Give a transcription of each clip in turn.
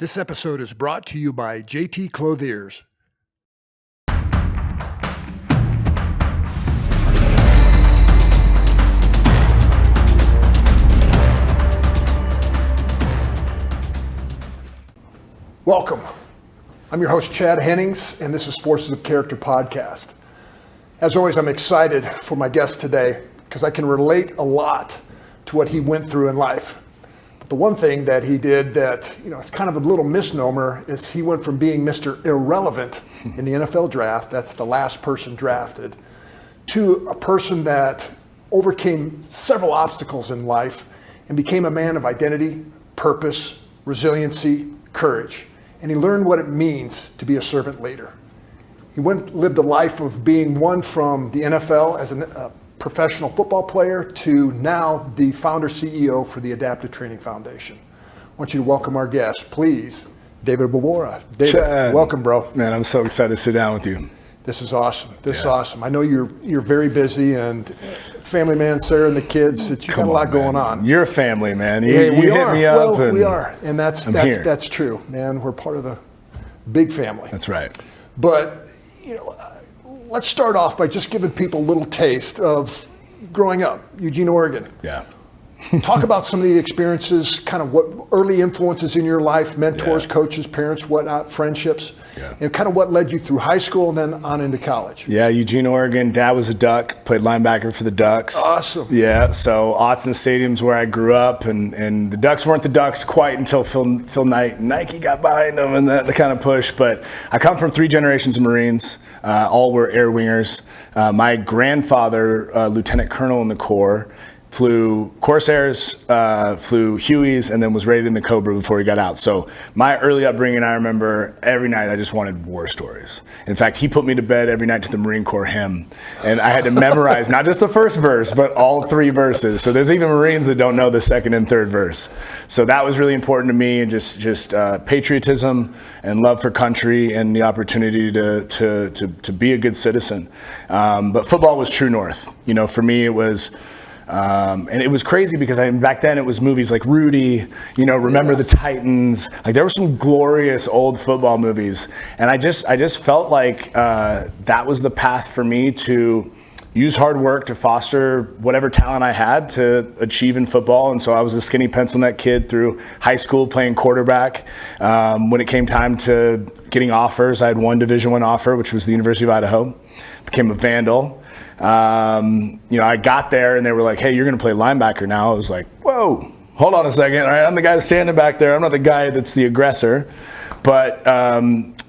This episode is brought to you by JT Clothiers. Welcome. I'm your host, Chad Hennings, and this is Forces of Character podcast. As always, I'm excited for my guest today because I can relate a lot to what he went through in life. But the one thing that he did that, it's kind of a little misnomer is he went from being Mr. Irrelevant in the NFL draft, that's the last person drafted, to a person that overcame several obstacles in life and became a man of identity, purpose, resiliency, courage. And he learned what it means to be a servant leader. He lived a life of being one from the NFL as a professional football player to now the founder CEO for the Adaptive Training Foundation. I want you to welcome our guest, please, David Vobora. David, Chad, welcome, bro. Man, I'm so excited to sit down with you. This is awesome. This is awesome. I know you're very busy and family man, Sarah and the kids, that you got a lot going on. You're a family, man. You hit me up. Well, we are, and that's here. That's true, man. We're part of the big family. That's right. But let's start off by just giving people a little taste of growing up, Eugene, Oregon. Yeah. Talk about some of the experiences, kind of what early influences in your life, mentors, coaches, parents, whatnot, friendships, and kind of what led you through high school and then on into college. Yeah, Eugene, Oregon. Dad was a Duck, played linebacker for the Ducks. Awesome. Yeah, so Autzen Stadium's where I grew up, and the Ducks weren't the Ducks quite until Phil Knight and Nike got behind them and that kind of push. But I come from 3 generations of Marines. All were air wingers. My grandfather, Lieutenant Colonel in the Corps, flew Corsairs, flew Hueys, and then was rated in the Cobra before he got out. So my early upbringing, I remember every night I just wanted war stories. In fact, he put me to bed every night to the Marine Corps hymn. And I had to memorize not just the first verse, but all 3 verses. So there's even Marines that don't know the second and third verse. So that was really important to me, and just patriotism and love for country and the opportunity to be a good citizen. But football was true north. For me it was... and it was crazy because back then it was movies like Rudy, Remember the Titans. Like there were some glorious old football movies, and I just felt like that was the path for me to use hard work to foster whatever talent I had to achieve in football. And so I was a skinny pencil neck kid through high school playing quarterback. When it came time to getting offers, I had one Division I offer, which was the University of Idaho. Became a Vandal. I got there and they were like, hey, you're going to play linebacker now. I was like, whoa, hold on a second. All right, I'm the guy that's standing back there. I'm not the guy that's the aggressor. But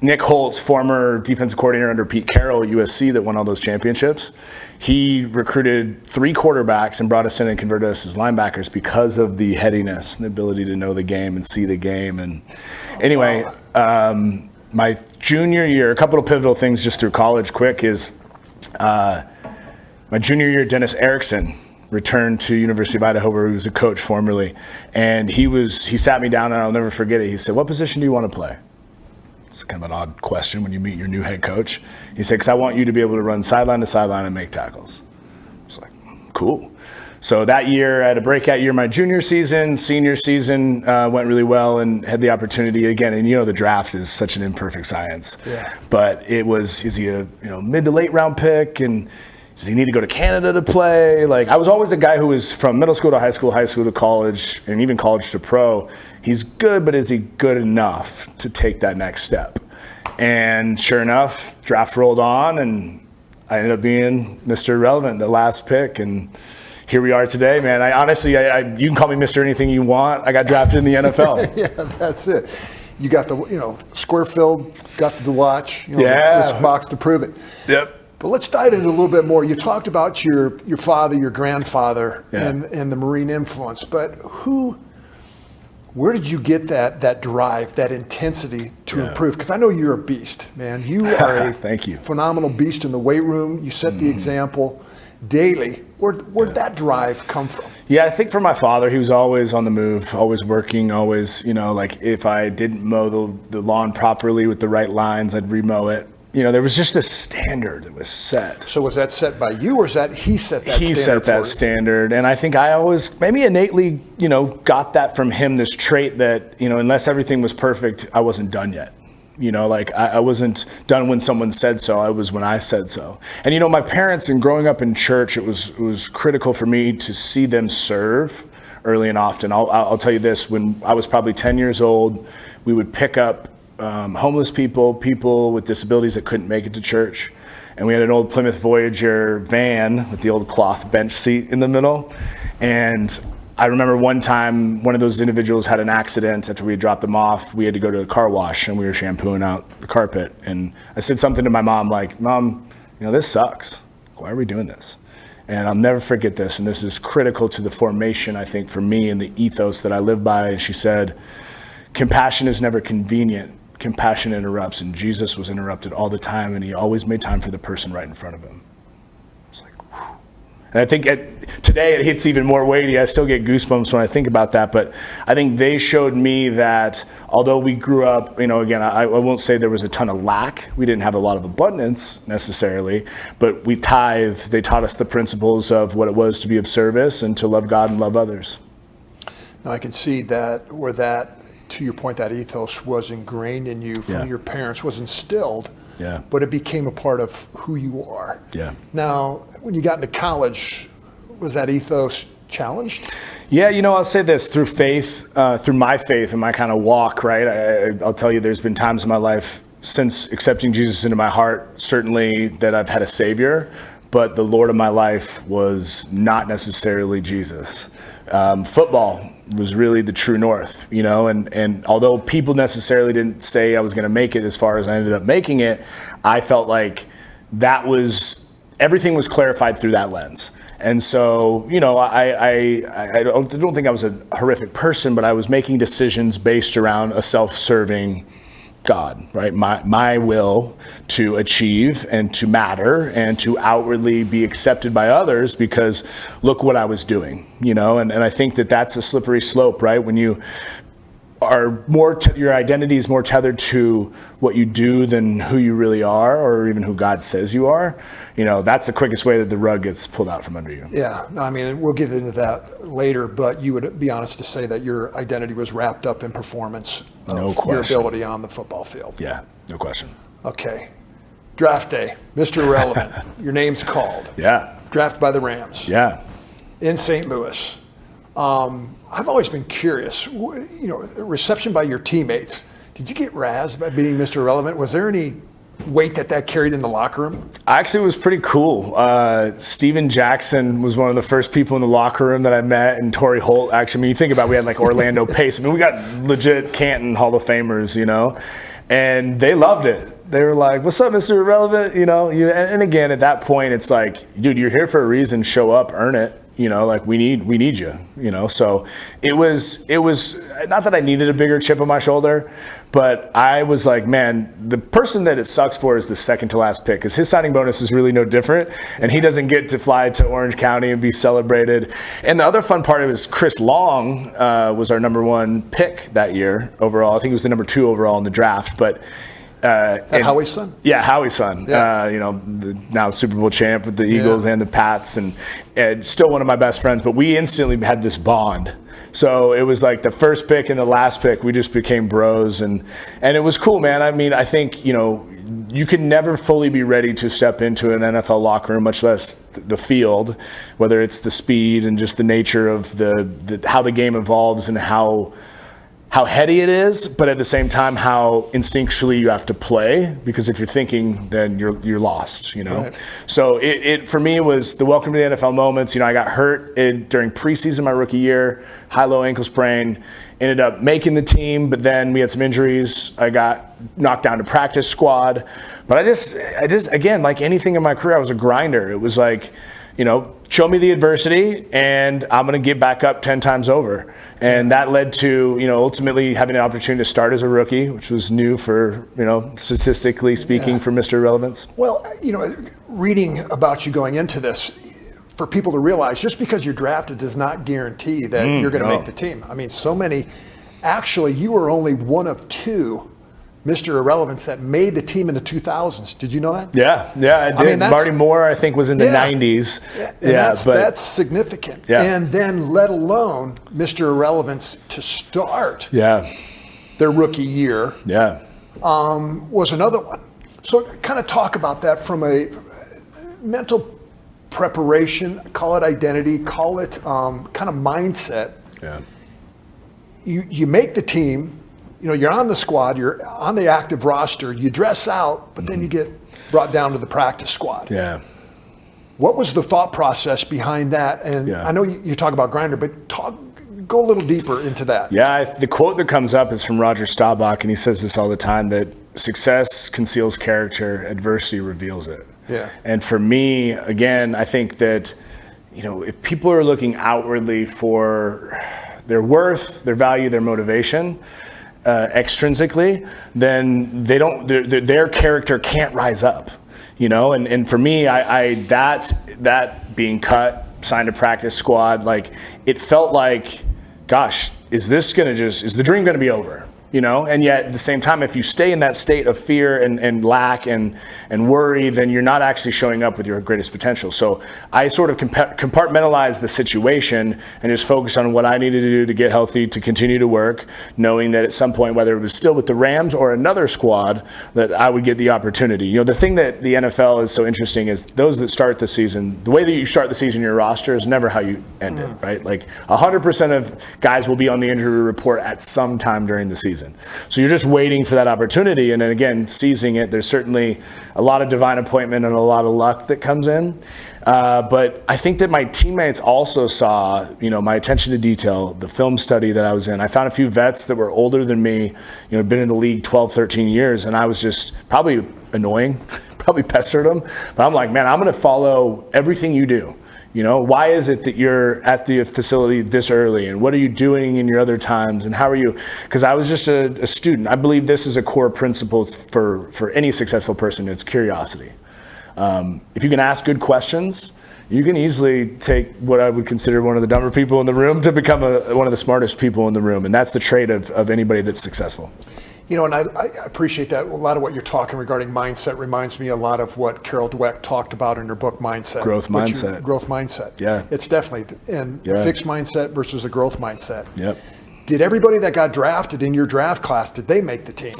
Nick Holtz, former defensive coordinator under Pete Carroll at USC that won all those championships, he recruited 3 quarterbacks and brought us in and converted us as linebackers because of the headiness and the ability to know the game and see the game. And anyway, my junior year, a couple of pivotal things just through college quick is my junior year, Dennis Erickson returned to University of Idaho where he was a coach formerly. And he sat me down and I'll never forget it. He said, what position do you want to play? It's kind of an odd question when you meet your new head coach. He said, because I want you to be able to run sideline to sideline and make tackles. I was like, cool. So that year, I had a breakout year my junior season. Senior season went really well and had the opportunity again. And the draft is such an imperfect science. Yeah. But it was, is he a mid to late round pick? And does he need to go to Canada to play? Like, I was always a guy who was from middle school to high school to college, and even college to pro. He's good, but is he good enough to take that next step? And sure enough, draft rolled on, and I ended up being Mr. Irrelevant, the last pick, and here we are today, man. I honestly, you can call me Mr. Anything you want. I got drafted in the NFL. Yeah, that's it. You got the, square field, got the watch, this box to prove it. Yep. But let's dive into a little bit more. You talked about your father, your grandfather, and the Marine influence. But where did you get that drive, that intensity to improve? Because I know you're a beast, man. You are a Thank you. Phenomenal beast in the weight room. You set the example daily. Where'd that drive come from? Yeah, I think for my father, he was always on the move, always working, always, like if I didn't mow the lawn properly with the right lines, I'd remow it. there was just this standard that was set. So was that set by you, or is that he set that standard? He set that standard. And I think I always, maybe innately, got that from him, this trait that, unless everything was perfect, I wasn't done yet. I wasn't done when someone said so. I was when I said so. And, my parents, and growing up in church, it was critical for me to see them serve early and often. I'll tell you this, when I was probably 10 years old, we would pick up homeless people with disabilities that couldn't make it to church. And we had an old Plymouth Voyager van with the old cloth bench seat in the middle. And I remember one time, one of those individuals had an accident after we had dropped them off. We had to go to a car wash, and we were shampooing out the carpet. And I said something to my mom like, Mom, this sucks. Why are we doing this? And I'll never forget this. And this is critical to the formation, I think, for me and the ethos that I live by. And she said, compassion is never convenient. Compassion interrupts. And Jesus was interrupted all the time, and he always made time for the person right in front of him. It's like, whew. And I think today it hits even more weighty. I still get goosebumps when I think about that. But I think they showed me that although we grew up, again, I won't say there was a ton of lack. We didn't have a lot of abundance necessarily, but we tithed. They taught us the principles of what it was to be of service and to love God and love others. Now I can see that to your point, that ethos was ingrained in you from your parents, was instilled. Yeah. But it became a part of who you are. Yeah. Now, when you got into college, was that ethos challenged? Yeah, I'll say this, through faith, through my faith and my kind of walk, right? I'll tell you, there's been times in my life since accepting Jesus into my heart, certainly that I've had a Savior, but the Lord of my life was not necessarily Jesus. Football was really the true north, and although people necessarily didn't say I was going to make it as far as I ended up making it, I felt like everything was clarified through that lens. And so, I don't think I was a horrific person, but I was making decisions based around a self-serving God, right? My will to achieve and to matter and to outwardly be accepted by others, because look what I was doing, and I think that's a slippery slope, right? When you are your identity is more tethered to what you do than who you really are, or even who God says you are, that's the quickest way that the rug gets pulled out from under you. Yeah, I mean, we'll get into that later, but you would be honest to say that your identity was wrapped up in performance of your ability on the football field. Yeah, no question. Okay. Draft day, Mr. Irrelevant. Your name's called. Yeah. Drafted by the Rams. Yeah. In St. Louis. I've always been curious, reception by your teammates. Did you get razzed by being Mr. Irrelevant? Was there any weight that carried in the locker room? Actually, it was pretty cool. Steven Jackson was one of the first people in the locker room that I met, and Torrey Holt. Actually, you think about it, we had like Orlando Pace. We got legit Canton Hall of Famers, and they loved it. They were like, "What's up, Mr. Irrelevant?" And again, at that point, it's like, dude, you're here for a reason. Show up, earn it. We need you, so it was not that I needed a bigger chip on my shoulder, but I was like, man, the person that it sucks for is the second to last pick, because his signing bonus is really no different, and he doesn't get to fly to Orange County and be celebrated. And the other fun part was Chris Long was our number 1 pick that year overall. I think he was the number 2 overall in the draft, but Howie's son? Yeah, Howie's son. Yeah. Now Super Bowl champ with the Eagles and the Pats, and still one of my best friends. But we instantly had this bond. So it was like the first pick and the last pick, we just became bros, and it was cool, man. I mean, I think you can never fully be ready to step into an NFL locker room, much less the field, whether it's the speed and just the nature of how the game evolves and how heady it is, but at the same time, how instinctually you have to play, because if you're thinking, then you're lost, Right. So it for me, it was the welcome to the NFL moments. I got hurt during preseason my rookie year, high-low ankle sprain, ended up making the team, but then we had some injuries. I got knocked down to practice squad, but I just, again, like anything in my career, I was a grinder. It was like, show me the adversity and I'm going to get back up 10 times over. And that led to, ultimately having an opportunity to start as a rookie, which was new for, statistically speaking, for Mr. Irrelevance. Well, reading about you going into this, for people to realize, just because you're drafted does not guarantee that you're going to make the team. I mean, actually, you were only one of 2 Mr. Irrelevance that made the team in the 2000s. Did you know that? Yeah, I did. mean, Marty Moore, I think, was in the 90s. Yeah, that's significant. Yeah. And then let alone Mr. Irrelevance to start their rookie year was another one. So kind of talk about that from a mental preparation, call it identity, call it kind of mindset. Yeah. You make the team, you're on the squad, you're on the active roster, you dress out, but then you get brought down to the practice squad. Yeah. What was the thought process behind that? And I know you talk about Grinder, but go a little deeper into that. Yeah, the quote that comes up is from Roger Staubach, and he says this all the time, that success conceals character, adversity reveals it. Yeah. And for me, again, I think that, if people are looking outwardly for their worth, their value, their motivation, extrinsically, then their character can't rise up, and for me, that being cut, signed a practice squad, like it felt like, gosh, is the dream gonna be over? And yet at the same time, if you stay in that state of fear and lack and worry, then you're not actually showing up with your greatest potential. So I sort of compartmentalized the situation and just focused on what I needed to do to get healthy, to continue to work, knowing that at some point, whether it was still with the Rams or another squad, that I would get the opportunity. The thing that the NFL is so interesting is those that start the season, the way that you start the season in your roster is never how you end it, right? Like 100% of guys will be on the injury report at some time during the season. So you're just waiting for that opportunity, and then again, seizing it. There's certainly a lot of divine appointment and a lot of luck that comes in. But I think that my teammates also saw, my attention to detail, the film study that I was in. I found a few vets that were older than me, been in the league 12, 13 years, and I was just probably annoying, probably pestered them. But I'm like, man, I'm going to follow everything you do. Why is it that you're at the facility this early, and what are you doing in your other times, and how are you? Because I was just a student. I believe this is a core principle for any successful person. It's curiosity. If you can ask good questions, you can easily take what I would consider one of the dumber people in the room to become one of the smartest people in the room, and that's the trait of anybody that's successful. And I appreciate that. A lot of what you're talking regarding mindset reminds me a lot of what Carol Dweck talked about in her book, Mindset. Growth mindset. Growth mindset. Yeah. It's definitely, fixed mindset versus a growth mindset. Yep. Did everybody that got drafted in your draft class, did they make the team?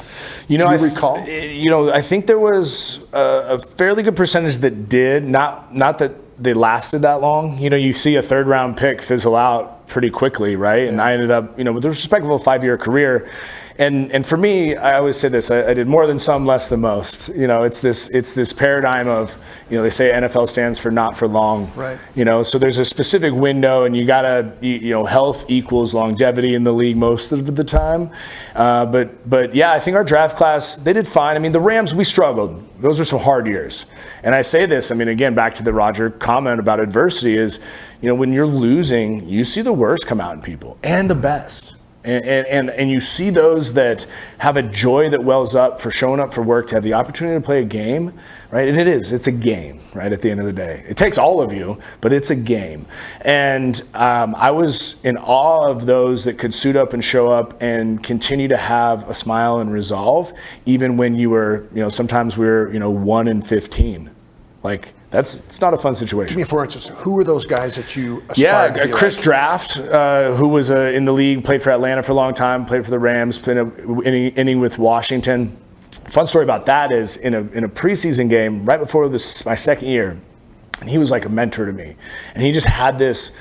Do you recall? I think there was a fairly good percentage that did, not that they lasted that long. You see a third round pick fizzle out pretty quickly, right? Yeah. And I ended up, with a respectable 5-year career. And for me, I always say this: I did more than some, less than most. It's this paradigm of, they say NFL stands for not for long. Right. So there's a specific window, and you gotta, health equals longevity in the league most of the time. But yeah, I think our draft class, they did fine. I mean, the Rams, we struggled. Those were some hard years. And I say this, again, back to the Roger comment about adversity is, when you're losing, you see the worst come out in people and the best. And you see those that have a joy that wells up for showing up for work, to have the opportunity to play a game, right? And it's a game, right, at the end of the day. It takes all of you, but it's a game. And I was in awe of those that could suit up and show up and continue to have a smile and resolve, even when you were, sometimes we were, 1-15. Like, it's not a fun situation. Give me, for instance, who were those guys that you aspired to be Chris like? Draft, who was in the league, played for Atlanta for a long time, played for the Rams, played an inning with Washington. Fun story about that is in a preseason game right before my second year, and he was like a mentor to me, and he just had this,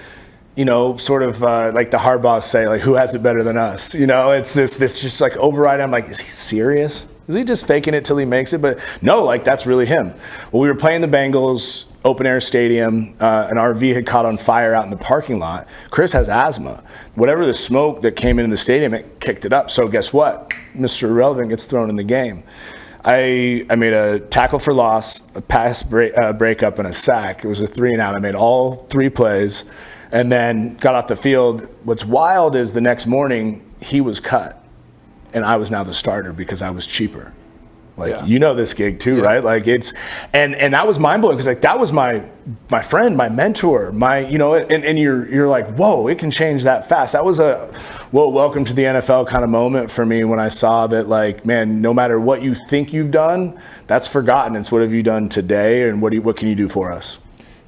sort of like the Harbaugh say, like, who has it better than us? It's this just like override. I'm like, is he serious? Is he just faking it till he makes it? But no, like, that's really him. Well, we were playing the Bengals, open air stadium. An RV had caught on fire out in the parking lot. Chris has asthma. Whatever the smoke that came into the stadium, it kicked it up. So guess what? Mr. Irrelevant gets thrown in the game. I made a tackle for loss, a pass breakup, and a sack. It was a 3-and-out. I made all 3 plays and then got off the field. What's wild is the next morning he was cut, and I was now the starter because I was cheaper. Like, you know this gig too, right? Like and that was mind blowing because like that was my friend, my mentor, and you're like, whoa, it can change that fast. That was a, whoa, welcome to the NFL kind of moment for me when I saw that, like, man, no matter what you think you've done, that's forgotten. It's what have you done today, and what can you do for us?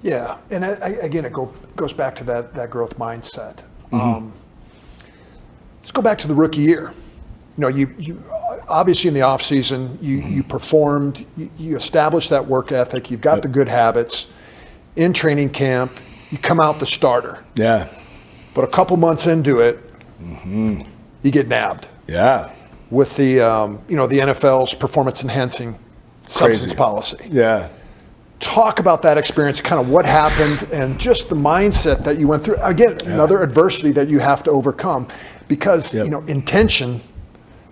Yeah, and again, it goes back to that growth mindset. Let's go back to the rookie year. You obviously in the off season, you performed, you established that work ethic, you've got the good habits. In training camp, you come out the starter. Yeah. But a couple months into it, you get nabbed. Yeah. With the the NFL's performance enhancing substance policy. Yeah. Talk about that experience, kind of what happened, and just the mindset that you went through. Again, another adversity that you have to overcome, because intention,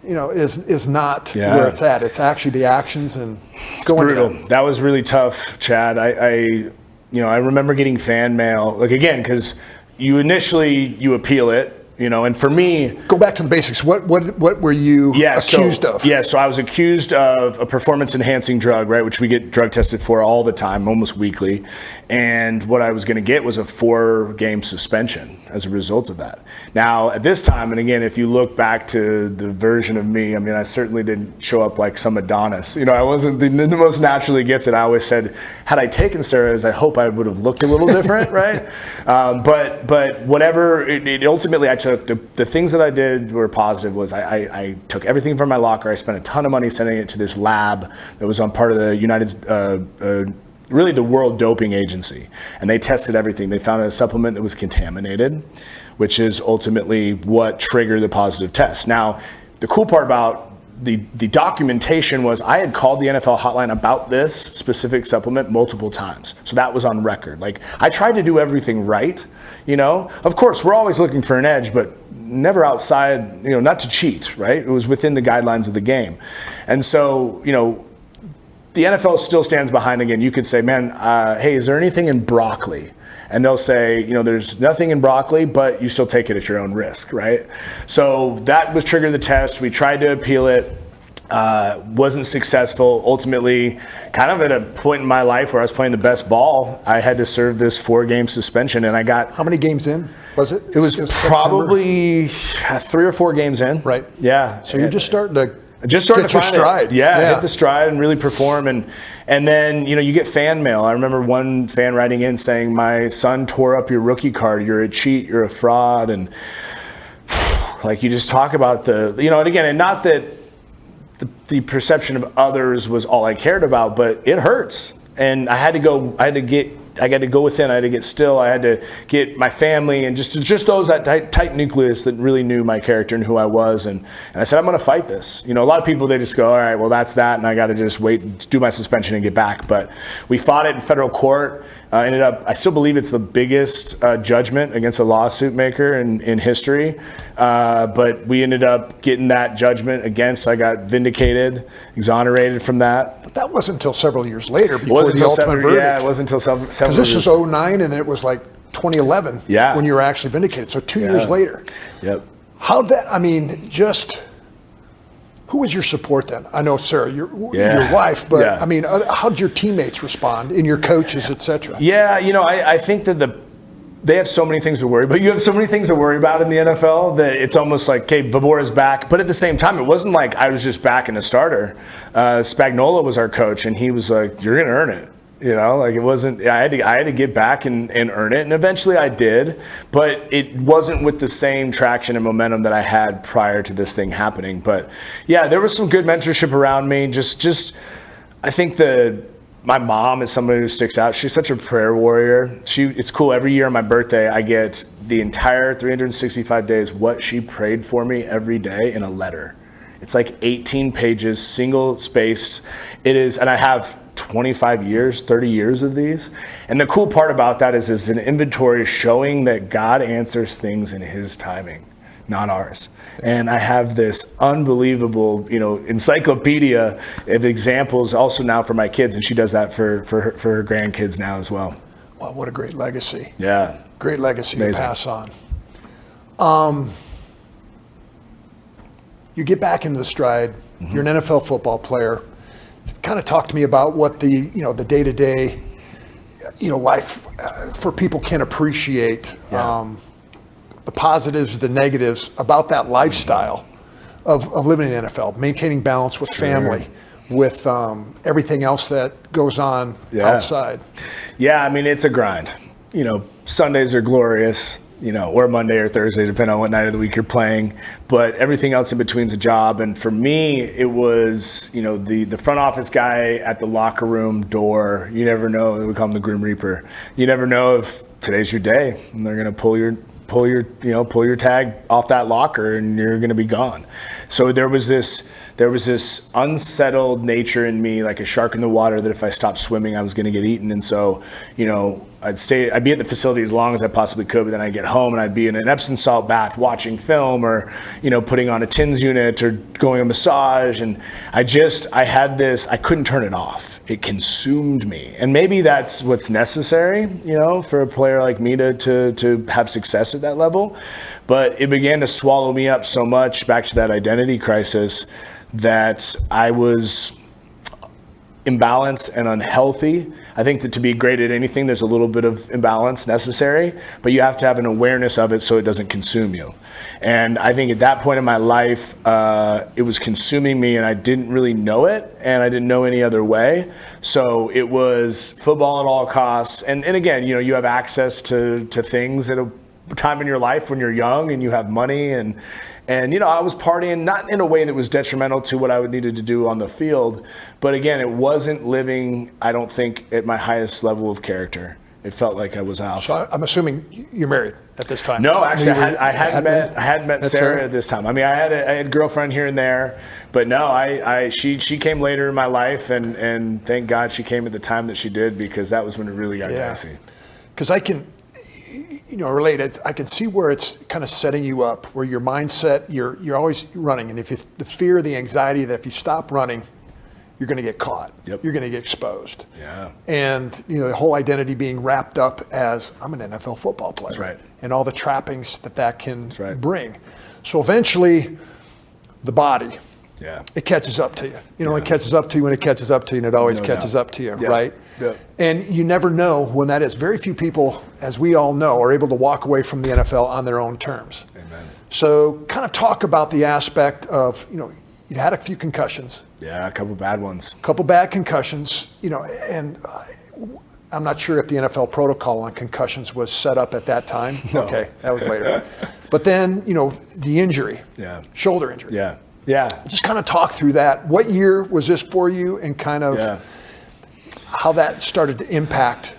is not where it's at. It's actually the actions and going. Brutal. That was really tough, Chad. I remember getting fan mail, like, again, because you appeal it. And for me, go back to the basics. What were you accused of? Yeah, so I was accused of a performance-enhancing drug, right, which we get drug tested for all the time, almost weekly. And what I was going to get was a 4-game suspension as a result of that. Now, at this time, and again, if you look back to the version of me, I mean, I certainly didn't show up like some Adonis. I wasn't the most naturally gifted. I always said, had I taken steroids, I hope I would have looked a little different, right? But whatever, it ultimately, I took the things that I did were positive. Was I took everything from my locker. I spent a ton of money sending it to this lab that was on part of the really the World Doping Agency, and they tested everything. They found a supplement that was contaminated, which is ultimately what triggered the positive test. Now, the cool part about the documentation was I had called the NFL hotline about this specific supplement multiple times. So that was on record. Like, I tried to do everything right, Of course, we're always looking for an edge, but never outside, not to cheat, right? It was within the guidelines of the game. And so, the NFL still stands behind. Again, you could say, man, hey, is there anything in broccoli? And they'll say, there's nothing in broccoli, but you still take it at your own risk, right? So that was triggered the test. We tried to appeal it. Wasn't successful. Ultimately, kind of at a point in my life where I was playing the best ball, I had to serve this 4-game suspension, and I got... How many games in was it? It was probably 3 or 4 games in. Right. Yeah. So you're just starting to... Just starting to find stride. Hit the stride and really perform. And then, you get fan mail. I remember one fan writing in saying, my son tore up your rookie card. You're a cheat. You're a fraud. And like, you just talk about and again, and not that the perception of others was all I cared about, but it hurts. And I had to go within. I had to get still. I had to get my family and just those, that tight nucleus that really knew my character and who I was. And I said, I'm going to fight this. A lot of people, they just go, all right, well, that's that, and I got to just wait, do my suspension and get back. But we fought it in federal court. Ended up, I still believe it's the biggest judgment against a lawsuit maker in history. But we ended up getting that judgment against. I got vindicated, exonerated from that. But that wasn't until several years later before the ultimate verdict. Yeah, it wasn't until several years. Because this is 2009, and it was like 2011 when you were actually vindicated. So 2 years later. Yep. Who was your support then? I know, Sarah, your wife, but how did your teammates respond, and your coaches, et cetera? Yeah, I think that they have so many things to worry about. You have so many things to worry about in the NFL that it's almost like, okay, Vobora's back. But at the same time, it wasn't like I was just back in a starter. Spagnuolo was our coach, and he was like, you're going to earn it. Like, it wasn't, I had to get back and earn it. And eventually I did, but it wasn't with the same traction and momentum that I had prior to this thing happening. But yeah, there was some good mentorship around me. Just I think my mom is somebody who sticks out. She's such a prayer warrior. It's cool. Every year on my birthday, I get the entire 365 days, what she prayed for me every day in a letter. It's like 18 pages, single spaced. It is, and I have 25 years, 30 years of these. And the cool part about that is it's an inventory showing that God answers things in his timing, not ours. And I have this unbelievable, encyclopedia of examples also now for my kids, and she does that for her grandkids now as well. Wow, what a great legacy. Yeah. Great legacy Amazing. to pass on. You get back into the stride. You're an NFL football player. kind of talk to me about what the day-to-day, life for people can appreciate, the positives, the negatives about that lifestyle of living in the NFL, maintaining balance with family, with everything else that goes on outside. Yeah, I mean, it's a grind. Sundays are glorious, or Monday or Thursday, depending on what night of the week you're playing. But everything else in between is a job. And for me, it was, the front office guy at the locker room door. You never know. We call him the Grim Reaper. You never know if today's your day and they're going to pull your tag off that locker and you're going to be gone. So there was this unsettled nature in me, like a shark in the water, that if I stopped swimming, I was going to get eaten. And so, I'd be at the facility as long as I possibly could, but then I'd get home and I'd be in an Epsom salt bath watching film, or, putting on a TINS unit or going a massage. And I had this, I couldn't turn it off. It consumed me. And maybe that's what's necessary, for a player like me to have success at that level. But it began to swallow me up so much, back to that identity crisis, that I was imbalanced and unhealthy. I think that to be great at anything, there's a little bit of imbalance necessary, but you have to have an awareness of it so it doesn't consume you. And I think at that point in my life, it was consuming me, and I didn't really know it, and I didn't know any other way. So it was football at all costs. And again, you have access to things at a time in your life when you're young and you have money, and I was partying, not in a way that was detrimental to what I would needed to do on the field, but again, it wasn't living, I don't think, at my highest level of character. It felt like I was out. So I'm assuming you're married at this time. No, actually, I hadn't met Sarah at this time. I mean, I had a girlfriend here and there, but no, she came later in my life, and thank God she came at the time that she did, because that was when it really got dicey. Because I can, relate. I can see where it's kind of setting you up, where your mindset, you're always running, and if the fear, the anxiety that if you stop running, you're going to get caught. Yep. You're going to get exposed. Yeah. And the whole identity being wrapped up as I'm an NFL football player. That's right. And all the trappings that can bring. So eventually, the body. Yeah. It catches up to you. It catches up to you when it catches up to you, and it always catches up to you, right? Yeah. And you never know when that is. Very few people, as we all know, are able to walk away from the NFL on their own terms. Amen. So kind of talk about the aspect of, you had a few concussions. Yeah, a couple bad ones. A couple bad concussions, and I'm not sure if the NFL protocol on concussions was set up at that time. No. Okay, that was later. But then, the injury. Yeah. Shoulder injury. Yeah. Yeah. Just kind of talk through that. What year was this for you, and kind of how that started to impact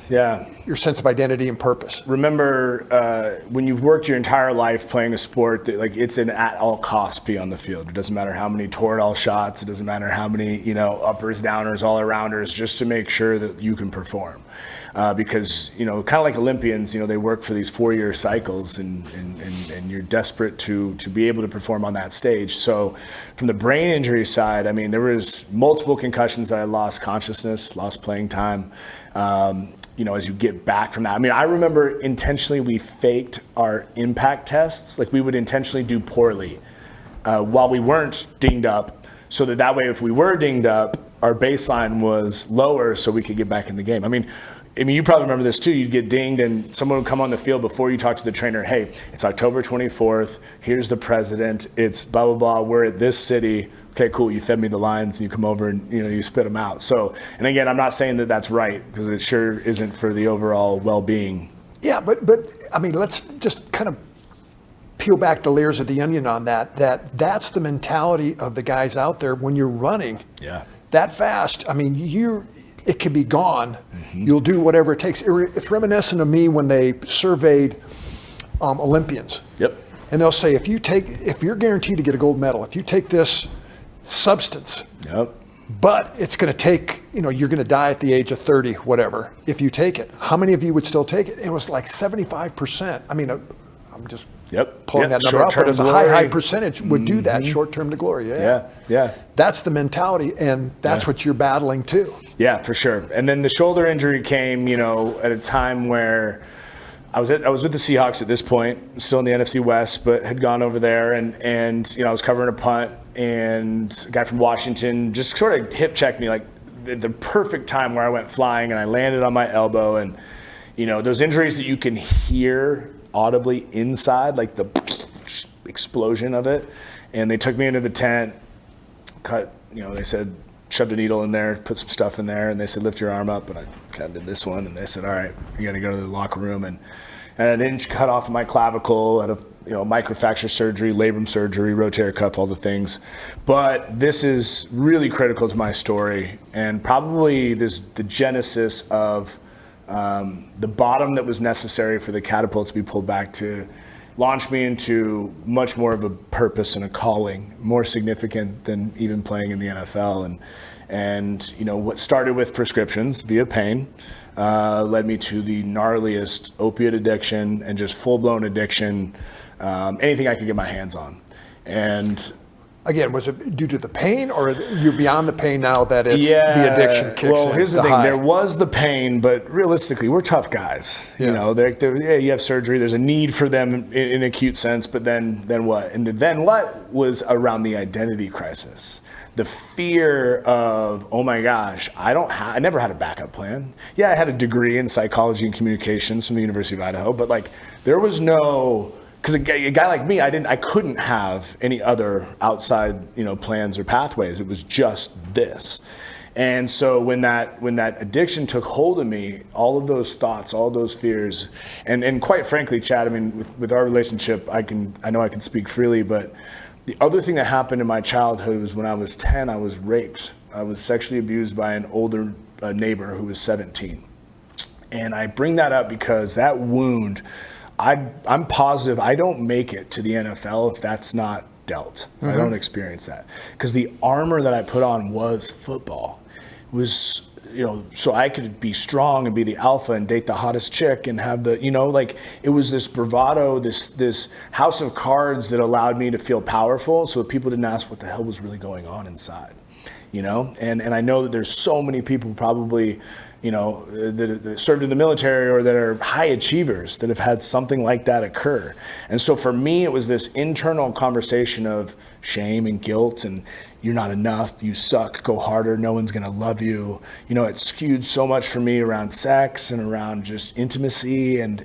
your sense of identity and purpose? Remember, when you've worked your entire life playing a sport, that, it's an at all costs be on the field. It doesn't matter how many Toradol shots. It doesn't matter how many, uppers, downers, all arounders, just to make sure that you can perform. Because, kind of like Olympians, they work for these 4-year cycles, and you're desperate to be able to perform on that stage. So from the brain injury side, I mean, there was multiple concussions that I lost consciousness, lost playing time. As you get back from that. I mean, I remember intentionally we faked our impact tests. Like, we would intentionally do poorly while we weren't dinged up, so that way if we were dinged up, our baseline was lower so we could get back in the game. I mean, you probably remember this too. You'd get dinged and someone would come on the field before you talk to the trainer. Hey, it's October 24th. Here's the president. It's blah, blah, blah. We're at this city. Okay, cool. You fed me the lines and you come over and, you spit them out. So, and again, I'm not saying that that's right, because it sure isn't for the overall well-being. Yeah, but I mean, let's just kind of peel back the layers of the onion on that's the mentality of the guys out there when you're running that fast. I mean, it could be gone. Mm-hmm. You'll do whatever it takes. It's reminiscent of me when they surveyed Olympians. Yep. And they'll say, if you're guaranteed to get a gold medal, if you take this substance, but it's going to take, you're going to die at the age of 30, whatever, if you take it. How many of you would still take it? It was like 75%. I mean, I'm just pulling that number out, but it's a high percentage would do that, short-term to glory. Yeah. That's the mentality, and that's what you're battling too. Yeah, for sure. And then the shoulder injury came, at a time where I was with the Seahawks at this point, still in the NFC West, but had gone over there, and I was covering a punt, and a guy from Washington just sort of hip checked me, like, the perfect time where I went flying and I landed on my elbow, and those injuries that you can hear audibly inside, like the explosion of it. And they took me into the tent, they said, shoved a needle in there, put some stuff in there, and they said, lift your arm up. And I kind of did this one, and they said, all right, you got to go to the locker room. And an inch cut off of my clavicle, out of microfracture surgery, labrum surgery, rotator cuff, all the things. But this is really critical to my story, and probably the genesis of the bottom that was necessary for the catapult to be pulled back to launch me into much more of a purpose and a calling, more significant than even playing in the NFL. And what started with prescriptions via pain led me to the gnarliest opiate addiction and just full-blown addiction, anything I could get my hands on. And again, was it due to the pain, or you're beyond the pain now that it's the addiction kicks in? Well, here's the thing. High. There was the pain, but realistically, we're tough guys. Yeah. You have surgery. There's a need for them in acute sense, but then what? And the then what was around the identity crisis. The fear of, oh my gosh, I never had a backup plan. Yeah, I had a degree in psychology and communications from the University of Idaho, but there was no, because a guy like me, I couldn't have any other outside, plans or pathways. It was just this. And so when that addiction took hold of me, all of those thoughts, all those fears, and quite frankly, Chad, with our relationship, I know I can speak freely, but the other thing that happened in my childhood was when I was 10, I was raped. I was sexually abused by an older neighbor who was 17. And I bring that up because that wound, I'm positive I don't make it to the NFL if that's not dealt. If I don't experience that. Because the armor that I put on was football. It was, so I could be strong and be the alpha and date the hottest chick and have the, it was this bravado, this house of cards that allowed me to feel powerful so that people didn't ask what the hell was really going on inside, And I know that there's so many people probably, that served in the military or that are high achievers that have had something like that occur. And so for me, it was this internal conversation of shame and guilt and you're not enough, you suck, go harder, no one's gonna love you. It skewed so much for me around sex and around just intimacy and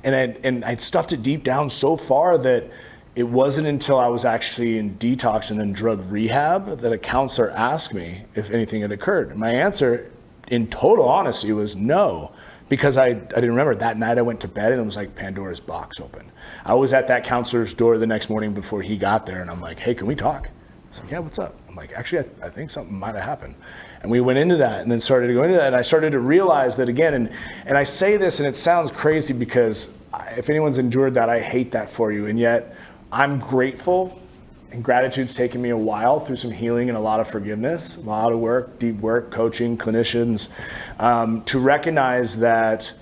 I stuffed it deep down so far that it wasn't until I was actually in detox and then drug rehab that a counselor asked me if anything had occurred. And my answer, in total honesty, was no, because I didn't remember. That night I went to bed and it was like Pandora's box open. I was at that counselor's door the next morning before he got there, and I'm like, hey, can we talk? He's like, yeah, what's up? I'm like, actually, I think something might have happened. And we went into that and then started to go into that, and I started to realize that again, and I say this and it sounds crazy because if anyone's endured that, I hate that for you, and yet I'm grateful. And gratitude's taken me a while through some healing and a lot of forgiveness, a lot of work, deep work, coaching, clinicians, to recognize that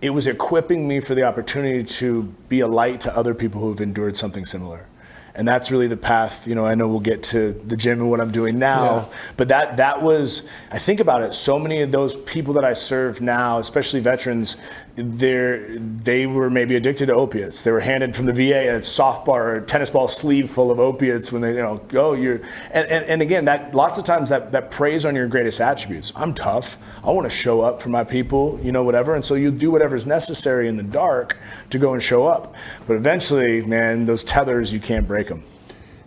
it was equipping me for the opportunity to be a light to other people who have endured something similar. And that's really the path, I know we'll get to the gym and what I'm doing now, but that was, I think about it, so many of those people that I serve now, especially veterans, they were maybe addicted to opiates. They were handed from the VA a softball or a tennis ball sleeve full of opiates when they, and again, that lots of times that preys on your greatest attributes. I'm tough. I want to show up for my people, whatever. And so you do whatever's necessary in the dark to go and show up. But eventually, man, those tethers, you can't break them.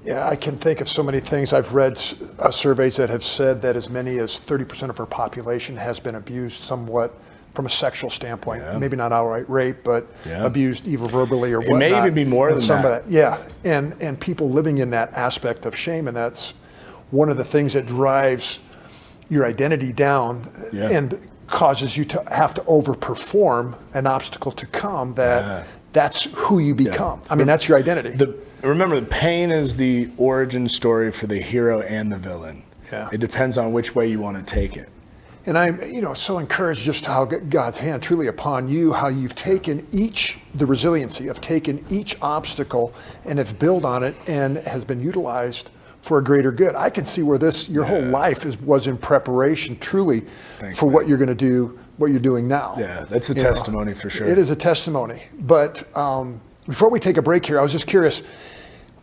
Yeah, I can think of so many things. I've read surveys that have said that as many as 30% of our population has been abused somewhat from a sexual standpoint. Yeah. Maybe not outright rape, but abused either verbally or whatnot. It may even be more than that. Yeah, and people living in that aspect of shame, and that's one of the things that drives your identity down and causes you to have to overperform an obstacle to come that's who you become. I mean, that's your identity. Remember, the pain is the origin story for the hero and the villain. Yeah. It depends on which way you want to take it. And I'm, so encouraged just how God's hand truly upon you, how you've taken the resiliency of taking each obstacle and have built on it and has been utilized for a greater good. I can see where your whole life was in preparation truly for what you're going to do, what you're doing now. Yeah, that's a testimony for sure. It is a testimony. But before we take a break here, I was just curious,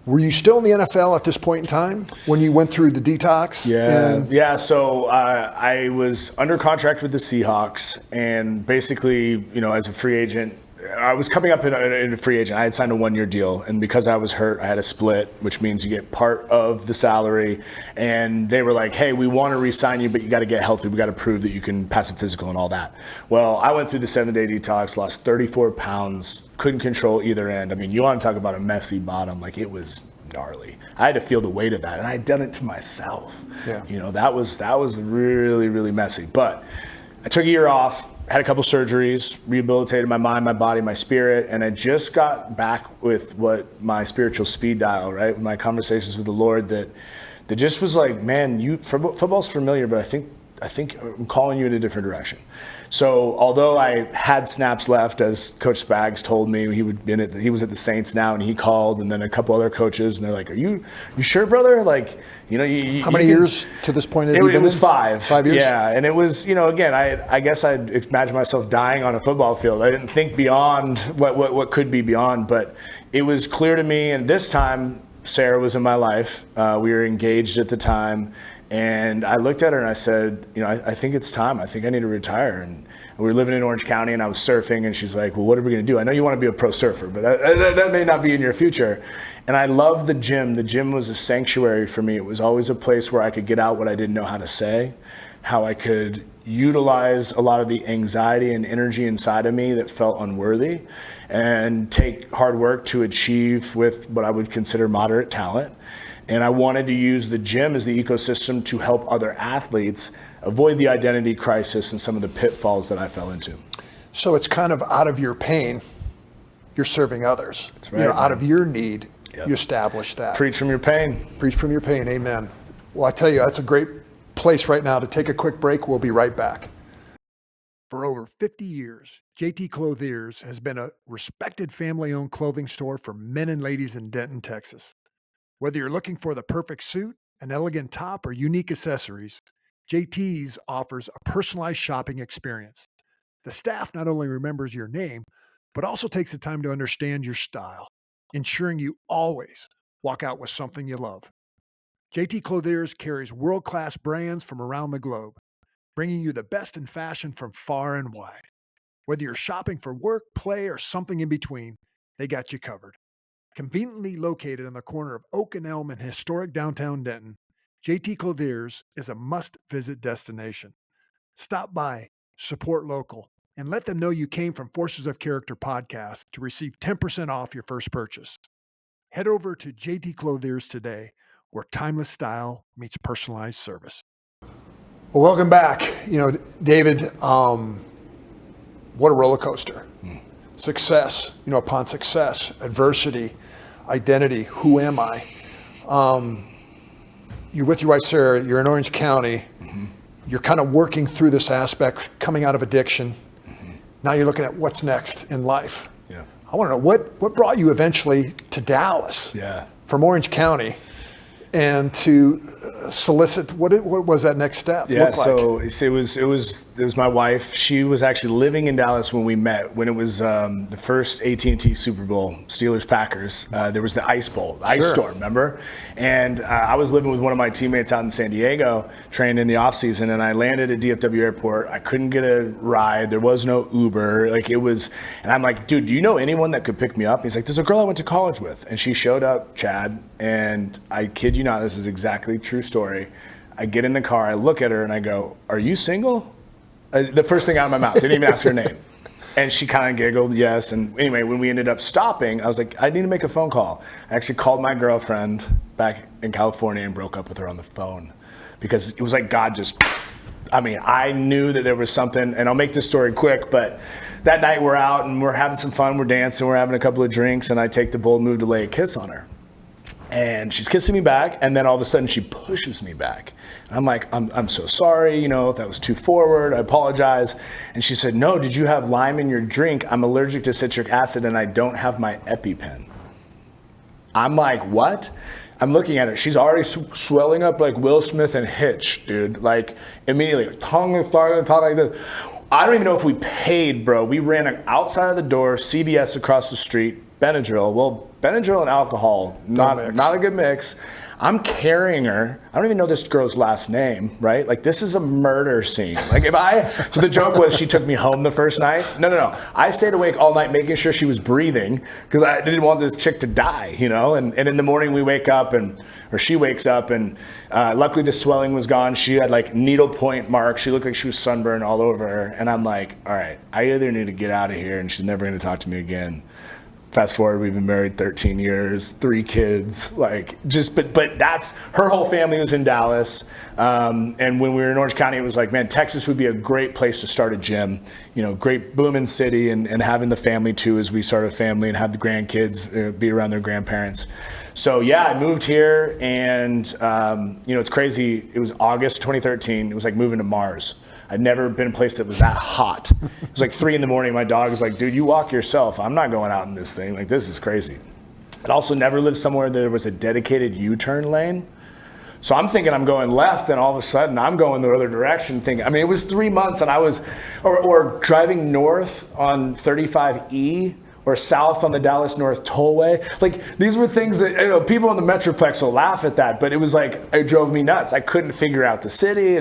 Were you still in the NFL at this point in time when you went through the detox? Yeah. So I was under contract with the Seahawks, and basically, as a free agent, I was coming up in a free agent. I had signed a 1-year deal, and because I was hurt, I had a split, which means you get part of the salary. And they were like, "Hey, we want to re-sign you, but you got to get healthy. We got to prove that you can pass a physical and all that." Well, I went through the 7-day detox, lost 34 pounds, couldn't control either end. I mean, you want to talk about a messy bottom? Like, it was gnarly. I had to feel the weight of that, and I had done it to myself. Yeah. That was really, really messy. But I took a year off. Had a couple surgeries, rehabilitated my mind, my body, my spirit, and I just got back with what my spiritual speed dial, right? My conversations with the Lord that just was like, man, football's familiar, but I think I'm calling you in a different direction. So although I had snaps left, as Coach Spags told me, he was at the Saints now, and he called, and then a couple other coaches, and they're like, "Are you sure, brother? Like, how many years to this point? It was 5. 5 years. Yeah, and it was, again, I guess I'd imagine myself dying on a football field. I didn't think beyond what could be beyond, but it was clear to me. And this time, Sarah was in my life. We were engaged at the time. And I looked at her and I said, I think it's time. I think I need to retire. And we were living in Orange County, and I was surfing, and she's like, "Well, what are we going to do? I know you want to be a pro surfer, but that may not be in your future." And I loved the gym. The gym was a sanctuary for me. It was always a place where I could get out what I didn't know how to say, how I could utilize a lot of the anxiety and energy inside of me that felt unworthy, and take hard work to achieve with what I would consider moderate talent. And I wanted to use the gym as the ecosystem to help other athletes avoid the identity crisis and some of the pitfalls that I fell into. So it's kind of out of your pain, you're serving others. That's right. Out of your need, you establish that. Preach from your pain. Preach from your pain. Amen. Well, I tell you, that's a great place right now to take a quick break. We'll be right back. For over 50 years, JT Clothiers has been a respected family-owned clothing store for men and ladies in Denton, Texas. Whether you're looking for the perfect suit, an elegant top, or unique accessories, JT's offers a personalized shopping experience. The staff not only remembers your name, but also takes the time to understand your style, ensuring you always walk out with something you love. JT Clothiers carries world-class brands from around the globe, bringing you the best in fashion from far and wide. Whether you're shopping for work, play, or something in between, they got you covered. Conveniently located on the corner of Oak and Elm in historic downtown Denton, JT Clothiers is a must-visit destination. Stop by, support local, and let them know you came from Forces of Character podcast to receive 10% off your first purchase. Head over to JT Clothiers today, where timeless style meets personalized service. Well, welcome back. David, what a roller coaster. Success, upon success, adversity, identity, who am I? You're with your wife, Sarah, you're in Orange County. Mm-hmm. You're kind of working through this aspect, coming out of addiction. Mm-hmm. Now you're looking at what's next in life. Yeah. I want to know, what brought you eventually to Dallas from Orange County and to solicit, what was that next step? Yeah, so it was my wife. She was actually living in Dallas when we met, when it was the first AT&T Super Bowl, Steelers-Packers. There was the Ice Bowl, the Ice Storm, remember? And I was living with one of my teammates out in San Diego, training in the off-season, and I landed at DFW Airport. I couldn't get a ride. There was no Uber. And I'm like, dude, do you know anyone that could pick me up? He's like, there's a girl I went to college with. And she showed up, Chad, and I kid you not, this is exactly a true story. I get in the car, I look at her, and I go, "Are you single?" The first thing out of my mouth, didn't even ask her name. And she kind of giggled, yes. And anyway, when we ended up stopping, I was like, I need to make a phone call. I actually called my girlfriend back in California and broke up with her on the phone because it was like God I knew that there was something, and I'll make this story quick, but that night we're out and we're having some fun, we're dancing, we're having a couple of drinks, and I take the bold move to lay a kiss on her. And she's kissing me back, and then all of a sudden she pushes me back. And I'm like, I'm so sorry, if that was too forward, I apologize. And she said, no, did you have lime in your drink? I'm allergic to citric acid and I don't have my EpiPen. I'm like, what? I'm looking at her. She's already swelling up like Will Smith and Hitch, dude. Like immediately, tongue starting to talk like this. I don't even know if we paid, bro. We ran outside of the door, CVS across the street, Benadryl. Well, Benadryl and alcohol, not a good mix. I'm carrying her. I don't even know this girl's last name, right? Like, this is a murder scene. Like, so the joke was she took me home the first night. No. I stayed awake all night making sure she was breathing because I didn't want this chick to die, you know? And in the morning we wake up or she wakes up and luckily the swelling was gone. She had like needle point marks. She looked like she was sunburned all over her. And I'm like, all right, I either need to get out of here and she's never going to talk to me again. Fast forward, we've been married 13 years, 3 kids, but that's, her whole family was in Dallas. And when we were in Orange County, it was like, man, Texas would be a great place to start a gym, you know, great booming city and having the family too, as we start a family and have the grandkids be around their grandparents. So yeah, I moved here and, you know, it's crazy. It was August 2013. It was like moving to Mars. I'd never been in a place that was that hot. It was like 3 a.m. My dog was like, dude, you walk yourself. I'm not going out in this thing. Like, this is crazy. I'd also never lived somewhere that there was a dedicated U-turn lane. So I'm thinking I'm going left, and all of a sudden I'm going the other direction thinking, I mean, it was 3 months and I was, or driving north on 35E, or south on the Dallas North Tollway. Like, these were things that, you know, people in the Metroplex will laugh at that, but it was like, it drove me nuts. I couldn't figure out the city.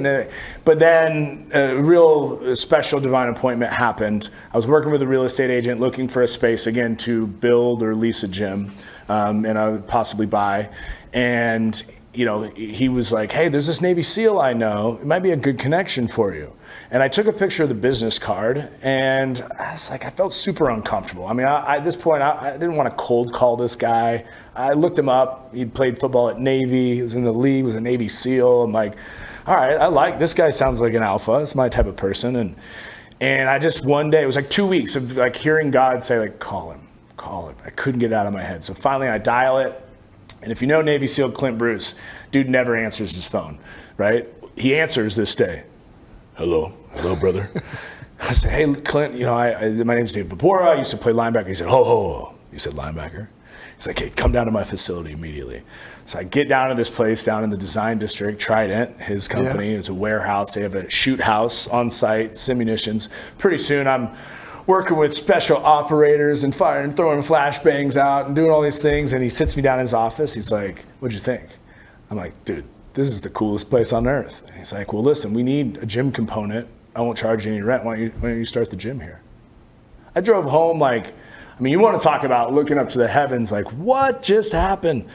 But then a real special divine appointment happened. I was working with a real estate agent looking for a space, again, to build or lease a gym, and I would possibly buy. And, you know, he was like, hey, there's this Navy SEAL I know. It might be a good connection for you. And I took a picture of the business card, and I was like, I felt super uncomfortable. I mean, at this point, I didn't want to cold call this guy. I looked him up. He'd played football at Navy. He was in the league, was a Navy SEAL. I'm like, all right, I like this guy. Sounds like an alpha. It's my type of person. And I just, one day, it was like 2 weeks of like hearing God say, like, call him. I couldn't get it out of my head. So finally, I dial it. And if you know Navy SEAL Clint Bruce, dude never answers his phone, right? He answers this day. Hello, brother. I said, hey, Clint, you know, my name's Dave Vobora. I used to play linebacker. He said, ho. You said linebacker? He's like, hey, come down to my facility immediately. So I get down to this place down in the design district, Trident, his company. Yeah. It's a warehouse. They have a shoot house on site, simunitions. Pretty soon I'm working with special operators and firing, throwing flashbangs out and doing all these things. And he sits me down in his office. He's like, what'd you think? I'm like, dude, this is the coolest place on earth. And he's like, well, listen, we need a gym component. I won't charge you any rent. Why don't you start the gym here? I drove home like, I mean, you want to talk about looking up to the heavens, like, what just happened?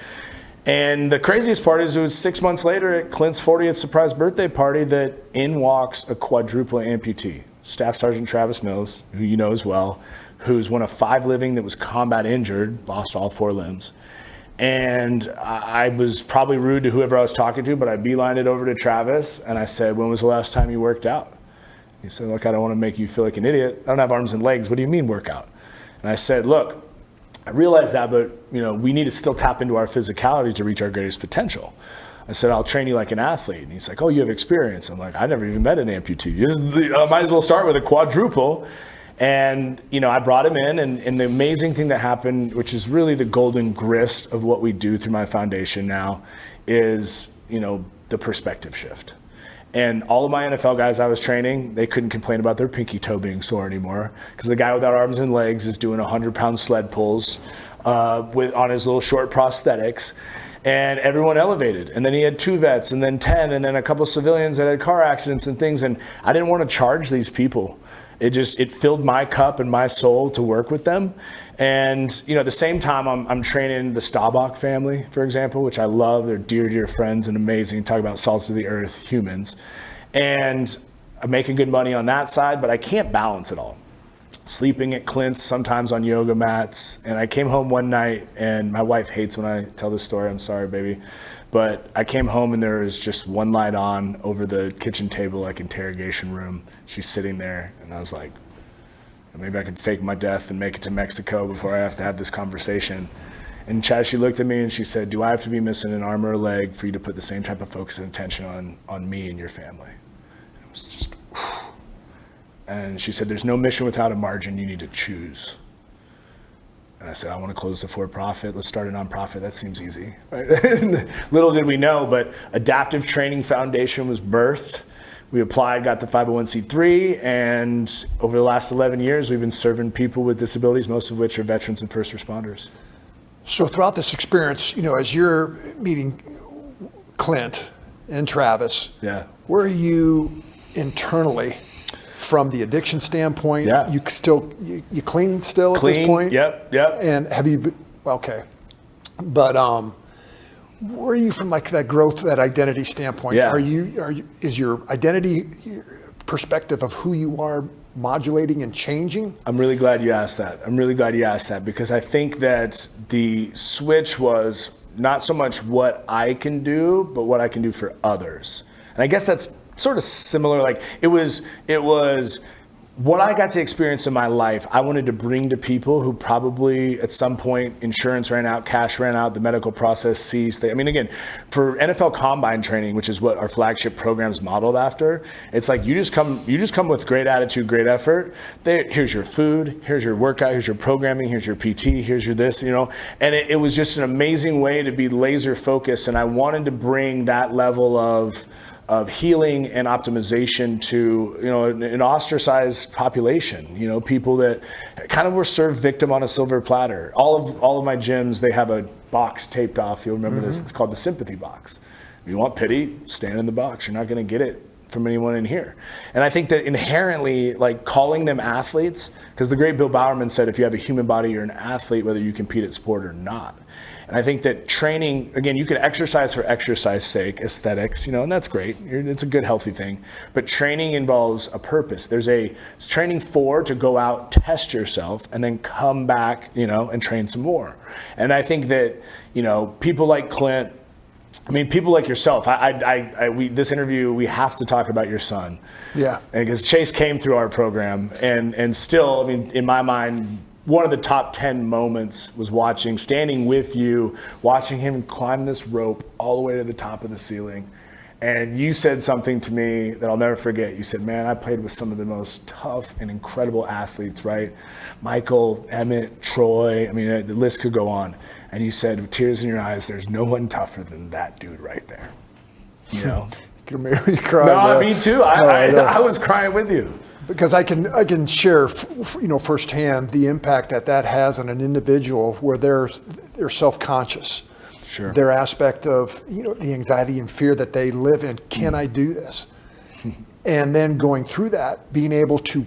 And the craziest part is it was 6 months later at Clint's 40th surprise birthday party that in walks a quadruple amputee, Staff Sergeant Travis Mills, who you know as well, who's one of 5 living that was combat injured, lost all 4 limbs. And I was probably rude to whoever I was talking to, but I beelined it over to Travis and I said, when was the last time you worked out? He said, look, I don't want to make you feel like an idiot. I don't have arms and legs. What do you mean work out? And I said, look, I realize that, but you know, we need to still tap into our physicality to reach our greatest potential. I said, I'll train you like an athlete. And he's like, oh, you have experience. I'm like, I never even met an amputee. I might as well start with a quadruple. And, you know, I brought him in, and the amazing thing that happened, which is really the golden grist of what we do through my foundation now, is, you know, the perspective shift. And all of my NFL guys I was training, they couldn't complain about their pinky toe being sore anymore because the guy without arms and legs is doing 100-pound sled pulls on his little short prosthetics. And everyone elevated. And then he had 2 vets, and then 10, and then a couple of civilians that had car accidents and things. And I didn't want to charge these people. It filled my cup and my soul to work with them. And, you know, at the same time, I'm training the Staubach family, for example, which I love. They're dear, dear friends and amazing. Talk about salt of the earth humans. And I'm making good money on that side, but I can't balance it all. Sleeping at Clint's, sometimes on yoga mats. And I came home one night, and my wife hates when I tell this story. I'm sorry, baby. But I came home and there was just one light on over the kitchen table, like interrogation room. She's sitting there, and I was like, maybe I could fake my death and make it to Mexico before I have to have this conversation. And Chad, she looked at me and she said, do I have to be missing an arm or a leg for you to put the same type of focus and attention on me and your family? It was just, whew. And she said, there's no mission without a margin. You need to choose. And I said, I want to close the for-profit. Let's start a nonprofit. That seems easy. Right? Little did we know, but Adaptive Training Foundation was birthed. We applied, got the 501c3, and over the last 11 years, we've been serving people with disabilities, most of which are veterans and first responders. So throughout this experience, as you're meeting Clint and Travis, where are you internally from the addiction standpoint? Yeah. You clean still at this point? Yep. And have you been, okay. But where are you from like that growth, that identity standpoint? Yeah. Is your identity perspective of who you are modulating and changing? I'm really glad you asked that because I think that the switch was not so much what I can do, but what I can do for others. And I guess that's sort of similar. Like it was what I got to experience in my life, I wanted to bring to people who probably at some point insurance ran out, cash ran out, the medical process ceased. Again, for NFL Combine training, which is what our flagship program's modeled after, it's like you just come with great attitude, great effort. Here's your food, here's your workout, here's your programming, here's your PT, here's your this, and it was just an amazing way to be laser focused. And I wanted to bring that level of healing and optimization to an ostracized population, people that kind of were served victim on a silver platter. All of my gyms, they have a box taped off. You'll remember this. It's called the sympathy box. If you want pity, stand in the box. You're not going to get it from anyone in here. And I think that inherently, like calling them athletes, because the great Bill Bowerman said, if you have a human body, you're an athlete, whether you compete at sport or not. And I think that training, again, you can exercise for exercise sake, aesthetics, and that's great. It's a good, healthy thing. But training involves a purpose. It's training to go out, test yourself, and then come back, and train some more. And I think that, people like Clint, people like yourself. This interview, we have to talk about your son. Yeah. Because Chase came through our program, and still, in my mind, one of the top 10 moments was standing with you, watching him climb this rope all the way to the top of the ceiling. And you said something to me that I'll never forget. You said, man, I played with some of the most tough and incredible athletes, right? Michael, Emmett, Troy, the list could go on. And you said, with tears in your eyes, there's no one tougher than that dude right there. You made me cry. No, me too. I was crying with you. Because I can share, firsthand the impact that has on an individual where they're self-conscious. Sure. Their aspect of the anxiety and fear that they live in. Can I do this? And then going through that, being able to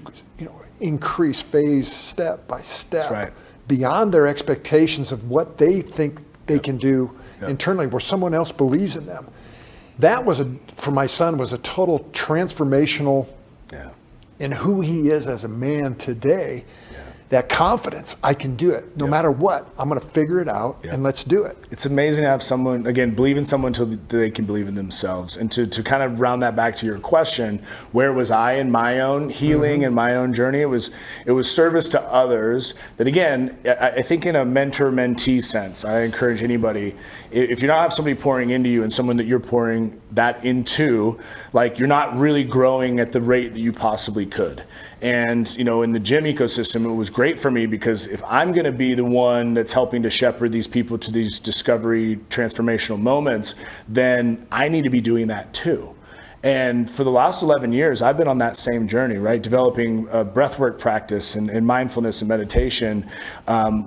increase phase step by step beyond their expectations of what they think they can do internally, where someone else believes in them. That for my son was a total transformational. In who he is as a man today, that confidence, I can do it. No matter what, I'm going to figure it out and let's do it. It's amazing to have someone, again, believe in someone until they can believe in themselves. And to kind of round that back to your question, where was I in my own healing and my own journey? It was service to others that, again, I think in a mentor-mentee sense, I encourage anybody, if you don't have somebody pouring into you and someone that you're pouring that into, like you're not really growing at the rate that you possibly could. And, in the gym ecosystem, it was great for me because if I'm going to be the one that's helping to shepherd these people to these discovery transformational moments, then I need to be doing that too. And for the last 11 years, I've been on that same journey, right? Developing a breathwork practice and mindfulness and meditation,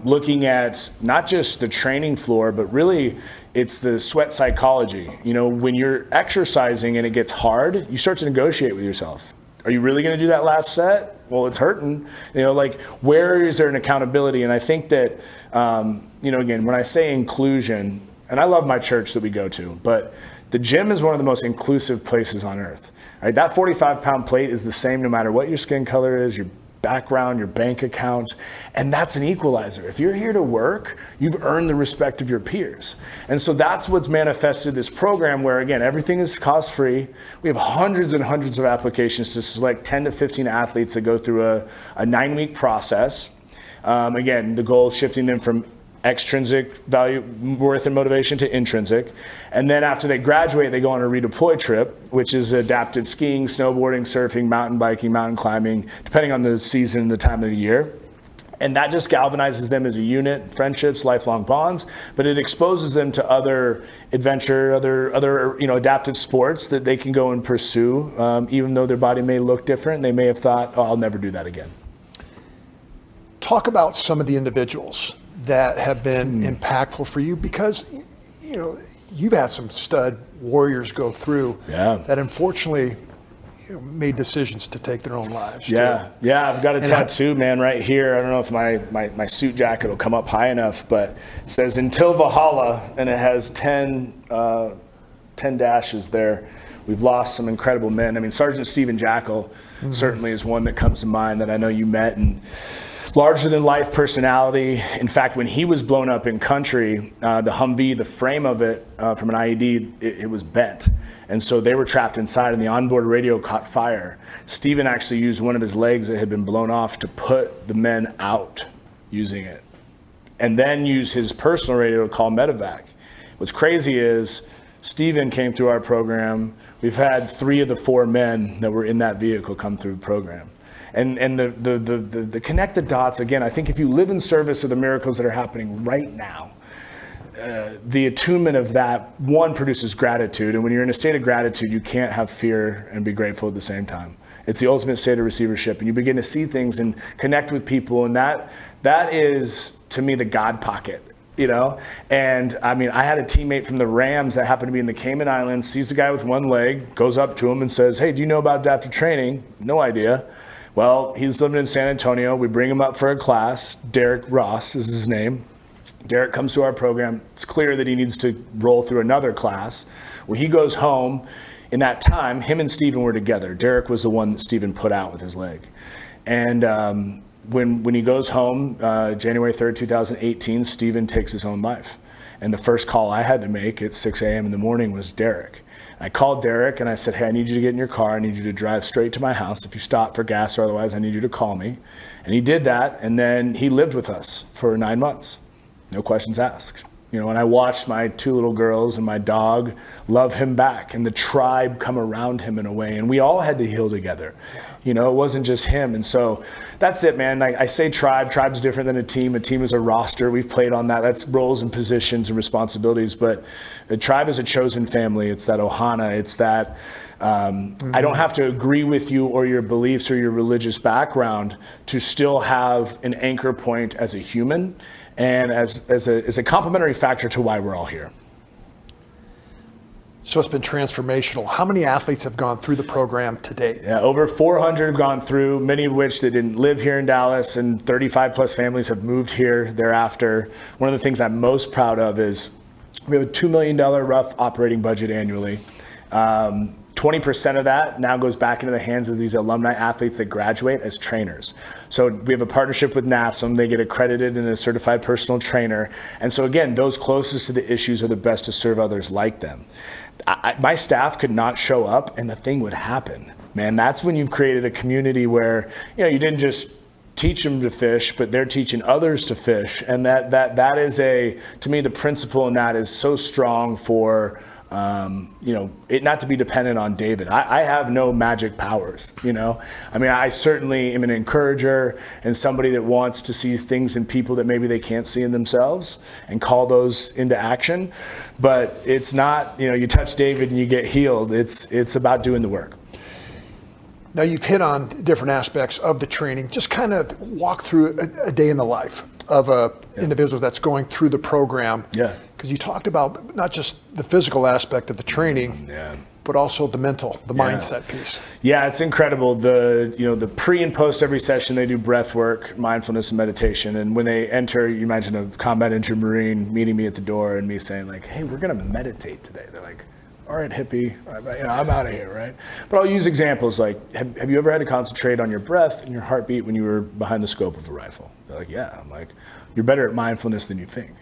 looking at not just the training floor, but really it's the sweat psychology. When you're exercising and it gets hard, you start to negotiate with yourself. Are you really going to do that last set? Well, it's hurting. Where is there an accountability? And I think that, again, when I say inclusion, and I love my church that we go to, but the gym is one of the most inclusive places on earth. Right? That 45-pound plate is the same no matter what your skin color is, your background, your bank account, and that's an equalizer. If you're here to work, you've earned the respect of your peers. And so that's what's manifested this program where, again, everything is cost-free. We have hundreds and hundreds of applications to select 10 to 15 athletes that go through a 9-week process. Again, the goal is shifting them from extrinsic value, worth and motivation to intrinsic. And then after they graduate, they go on a redeploy trip, which is adaptive skiing, snowboarding, surfing, mountain biking, mountain climbing, depending on the season and the time of the year. And that just galvanizes them as a unit, friendships, lifelong bonds, but it exposes them to other adventure, other adaptive sports that they can go and pursue, even though their body may look different. They may have thought, oh, I'll never do that again. Talk about some of the individuals that have been impactful for you, because you've had some stud warriors go through that unfortunately made decisions to take their own lives. Yeah, I've got a tattoo, man, right here. I don't know if my suit jacket will come up high enough, but it says "Until Valhalla," and it has 10 dashes there. We've lost some incredible men. I mean, Sergeant Stephen Jackal certainly is one that comes to mind that I know you met, and larger than life personality. In fact, when he was blown up in country, the Humvee, the frame of it from an IED, it was bent. And so they were trapped inside, and the onboard radio caught fire. Stephen actually used one of his legs that had been blown off to put the men out using it, and then use his personal radio to call medevac. What's crazy is Stephen came through our program. We've had 3 of the 4 men that were in that vehicle come through the program. And the connect the dots, again, I think if you live in service of the miracles that are happening right now, the attunement of that, one, produces gratitude. And when you're in a state of gratitude, you can't have fear and be grateful at the same time. It's the ultimate state of receivership. And you begin to see things and connect with people. And that is, to me, the God pocket. And I mean, I had a teammate from the Rams that happened to be in the Cayman Islands, sees the guy with one leg, goes up to him and says, "Hey, do you know about adaptive training?" No idea. Well, he's living in San Antonio. We bring him up for a class. Derek Ross is his name. Derek comes to our program. It's clear that he needs to roll through another class. Well, he goes home. In that time, him and Stephen were together. Derek was the one that Stephen put out with his leg. And when he goes home, January 3rd, 2018, Stephen takes his own life. And the first call I had to make at 6 a.m. in the morning was Derek. I called Derek and I said, "Hey, I need you to get in your car. I need you to drive straight to my house. If you stop for gas or otherwise, I need you to call me." And he did that. And then he lived with us for 9 months. No questions asked. And I watched my 2 little girls and my dog love him back, and the tribe come around him in a way. And we all had to heal together. It wasn't just him. And so that's it, man. I say tribe. Tribe's different than a team. A team is a roster. We've played on that. That's roles and positions and responsibilities. But a tribe is a chosen family. It's that ohana. It's that I don't have to agree with you or your beliefs or your religious background to still have an anchor point as a human and as a complementary factor to why we're all here. So it's been transformational. How many athletes have gone through the program to date? Yeah, over 400 have gone through, many of which that didn't live here in Dallas, and 35 plus families have moved here thereafter. One of the things I'm most proud of is we have a $2 million rough operating budget annually. 20% of that now goes back into the hands of these alumni athletes that graduate as trainers. So we have a partnership with NASM. They get accredited and a certified personal trainer. And so again, those closest to the issues are the best to serve others like them. My staff could not show up and the thing would happen. Man, that's when you've created a community where, you didn't just teach them to fish, but they're teaching others to fish. And that is to me, the principle in that is so strong for it not to be dependent on David. I have no magic powers, I mean, I certainly am an encourager and somebody that wants to see things in people that maybe they can't see in themselves and call those into action. But it's not, you touch David and you get healed. It's about doing the work. Now you've hit on different aspects of the training. Just kind of walk through a day in the life of a individual that's going through the program. Yeah. Because you talked about not just the physical aspect of the training, but also the mental, the mindset piece. Yeah, it's incredible. The pre and post every session, they do breath work, mindfulness, and meditation. And when they enter, you imagine a combat injured Marine meeting me at the door and me saying like, "Hey, we're going to meditate today." They're like, "All right, hippie, I'm out of here," right? But I'll use examples like, have you ever had to concentrate on your breath and your heartbeat when you were behind the scope of a rifle? They're like, "Yeah." I'm like, "You're better at mindfulness than you think."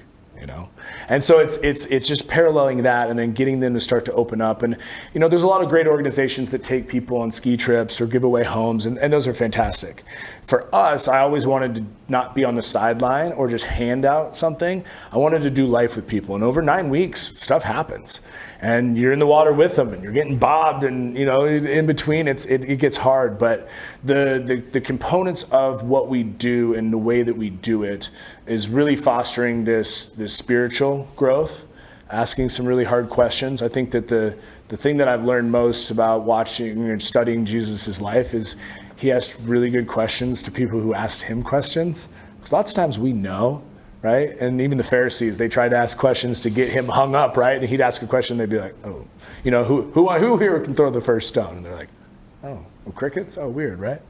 And so it's just paralleling that and then getting them to start to open up. And, there's a lot of great organizations that take people on ski trips or give away homes, and those are fantastic. For us, I always wanted to not be on the sideline or just hand out something. I wanted to do life with people. And over 9 weeks, stuff happens. and you're in the water with them and you're getting bobbed, and in between it gets hard. But the components of what we do and the way that we do it is really fostering this spiritual growth, asking some really hard questions. I think that the thing that I've learned most about watching and studying Jesus' life is he asked really good questions to people who asked him questions. Because lots of times we know, right? And even the Pharisees, they tried to ask questions to get him hung up, right? And he'd ask a question, they'd be like, oh, who here can throw the first stone? And they're like, oh, crickets? Oh, weird, right?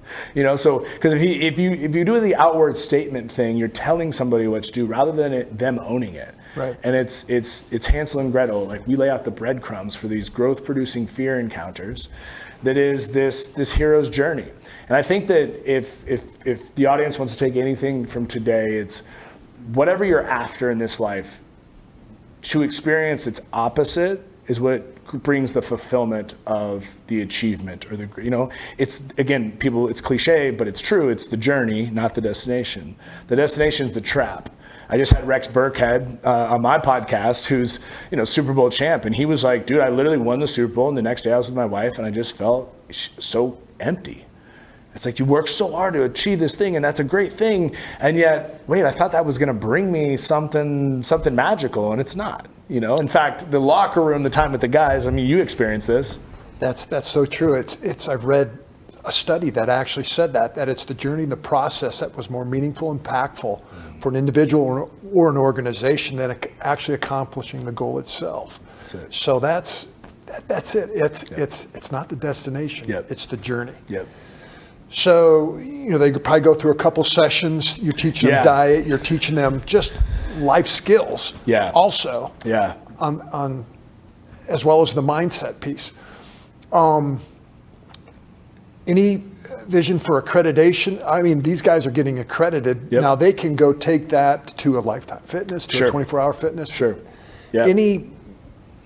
So because if you do the outward statement thing, you're telling somebody what to do rather than them owning it. Right. And it's Hansel and Gretel. Like, we lay out the breadcrumbs for these growth-producing fear encounters that is this hero's journey. And I think that if the audience wants to take anything from today, it's whatever you're after in this life, to experience its opposite is what brings the fulfillment of the achievement, or it's, again, people, it's cliche, but it's true. It's the journey, not the destination. The destination is the trap. I just had Rex Burkhead on my podcast, who's Super Bowl champ, and he was like, dude, I literally won the Super Bowl, and the next day I was with my wife, and I just felt so empty. It's like, you work so hard to achieve this thing, and that's a great thing, and yet, wait, I thought that was going to bring me something magical, and it's not. In fact, the locker room, the time with the guys, I mean, you experienced this. That's so true. I've read a study that actually said that it's the journey and the process that was more meaningful, impactful for an individual or an organization than actually accomplishing the goal itself. That's it. So that's it. It's not the destination. Yep. It's the journey. Yep. So, they could probably go through a couple sessions. You're teaching them diet. You're teaching them just life skills. Yeah. Also. Yeah. On as well as the mindset piece. Any vision for accreditation? I mean, these guys are getting accredited. Yep. Now they can go take that to a Lifetime Fitness, to Sure. a 24-hour fitness. Sure. Yeah. Any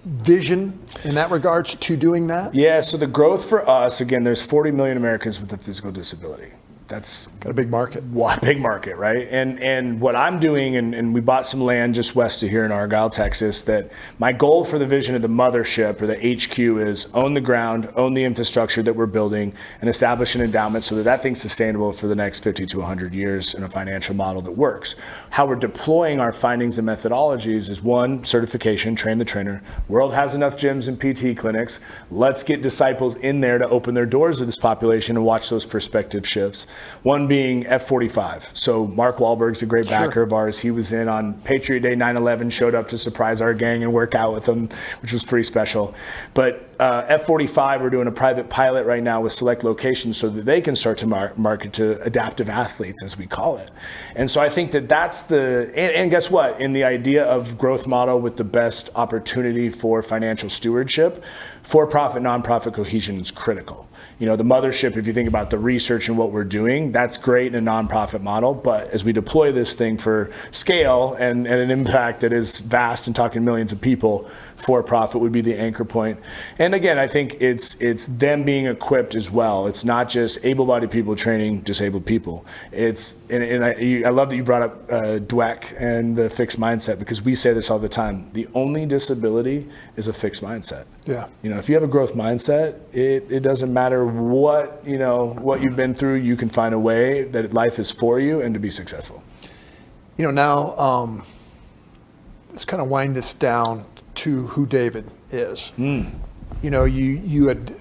vision in that regards to doing that? Yeah, so the growth for us, again, there's 40 million Americans with a physical disability. That's got a big market. Big market, right? And what I'm doing, and we bought some land just west of here in Argyle, Texas, that my goal for the vision of the mothership, or the HQ, is own the ground, own the infrastructure that we're building, and establish an endowment so that thing's sustainable for the next 50 to 100 years in a financial model that works. How we're deploying our findings and methodologies is, one, certification, train the trainer. World has enough gyms and PT clinics. Let's get disciples in there to open their doors to this population and watch those perspective shifts. One being F45. So Mark Wahlberg's a great backer of ours. He was in on Patriot Day 9/11, showed up to surprise our gang and work out with them, which was pretty special. But F45, we're doing a private pilot right now with select locations so that they can start to market to adaptive athletes, as we call it. And so I think that's and guess what? In the idea of growth model with the best opportunity for financial stewardship, for-profit, nonprofit cohesion is critical. The mothership, if you think about the research and what we're doing, that's great in a nonprofit model. But as we deploy this thing for scale and an impact that is vast and talking millions of people, for-profit would be the anchor point. And again, I think it's them being equipped as well. It's not just able-bodied people training disabled people. I love that you brought up Dweck and the fixed mindset, because we say this all the time. The only disability is a fixed mindset. Yeah. If you have a growth mindset, it doesn't matter what you've been through, you can find a way that life is for you and to be successful. Now, let's kind of wind this down to who David is. You had,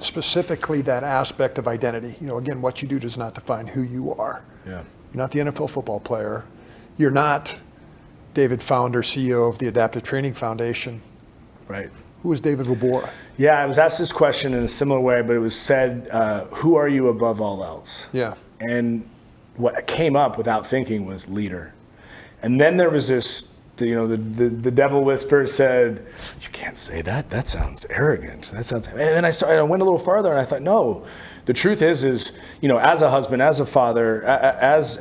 specifically that aspect of identity. Again, what you do does not define who you are. Yeah. You're not the NFL football player. You're not David, founder, CEO of the Adaptive Training Foundation. Right. Who is David Vobora? Yeah, I was asked this question in a similar way, but it was said, who are you above all else? Yeah. And what came up without thinking was leader. And then there was this, the devil whisper said, you can't say that. That sounds arrogant. And then I went a little farther and I thought, no, the truth is, as a husband, as a father, as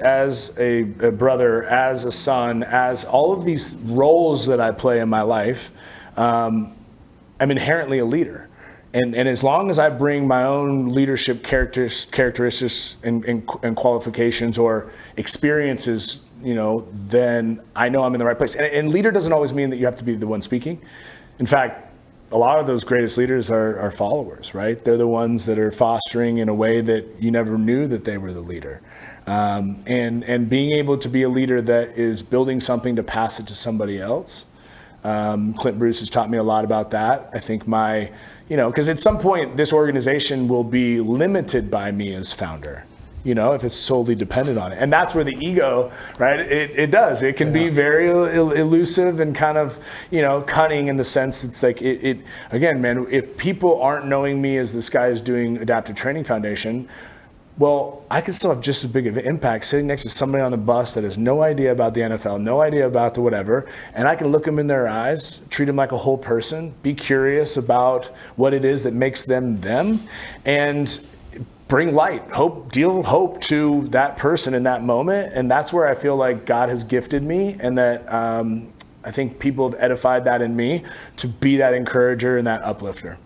a brother, as a son, as all of these roles that I play in my life, I'm inherently a leader. And as long as I bring my own leadership characteristics and qualifications or experiences, then I know I'm in the right place. And leader doesn't always mean that you have to be the one speaking. In fact, a lot of those greatest leaders are followers, right? They're the ones that are fostering in a way that you never knew that they were the leader. And being able to be a leader that is building something to pass it to somebody else. Clint Bruce has taught me a lot about that. I think because at some point this organization will be limited by me as founder, if it's solely dependent on it. And that's where the ego, right, it does. It can be very elusive and kind of, cunning in the sense it's like, again, man, if people aren't knowing me as this guy is doing Adaptive Training Foundation, well, I could still have just as big of an impact sitting next to somebody on the bus that has no idea about the NFL, no idea about the whatever, and I can look them in their eyes, treat them like a whole person, be curious about what it is that makes them them, and bring light, deal hope to that person in that moment. And that's where I feel like God has gifted me, and that I think people have edified that in me to be that encourager and that uplifter.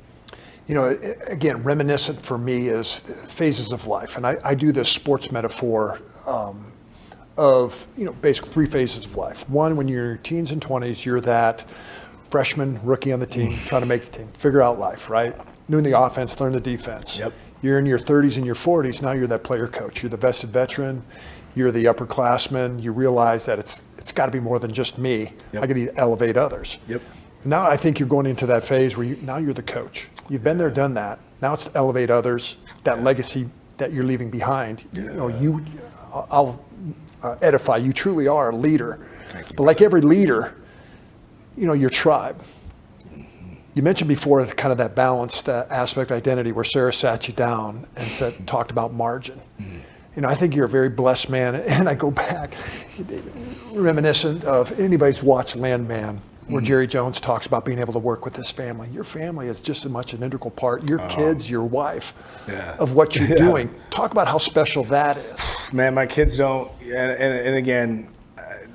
Again, reminiscent for me is phases of life. And I do this sports metaphor of, basically 3 phases of life. One, when you're in your teens and 20s, you're that freshman, rookie on the team, trying to make the team, figure out life, right? Doing the offense, learn the defense. Yep. You're in your 30s and your 40s, now you're that player coach. You're the vested veteran, you're the upperclassman. You realize that it's got to be more than just me. Yep. I got to elevate others. Yep. Now I think you're going into that phase where now you're the coach. You've been there, done that. Now it's to elevate others, that legacy that you're leaving behind. I'll edify. You truly are a leader. Thank you, but like every leader, your tribe. You mentioned before kind of that balanced aspect identity where Sarah sat you down and talked about margin. I think you're a very blessed man. And I go back, reminiscent of anybody's watched Landman, where Jerry Jones talks about being able to work with his family. Your family is just as much an integral part, your kids, your wife, of what you're doing. Talk about how special that is. Man, my kids don't, and again,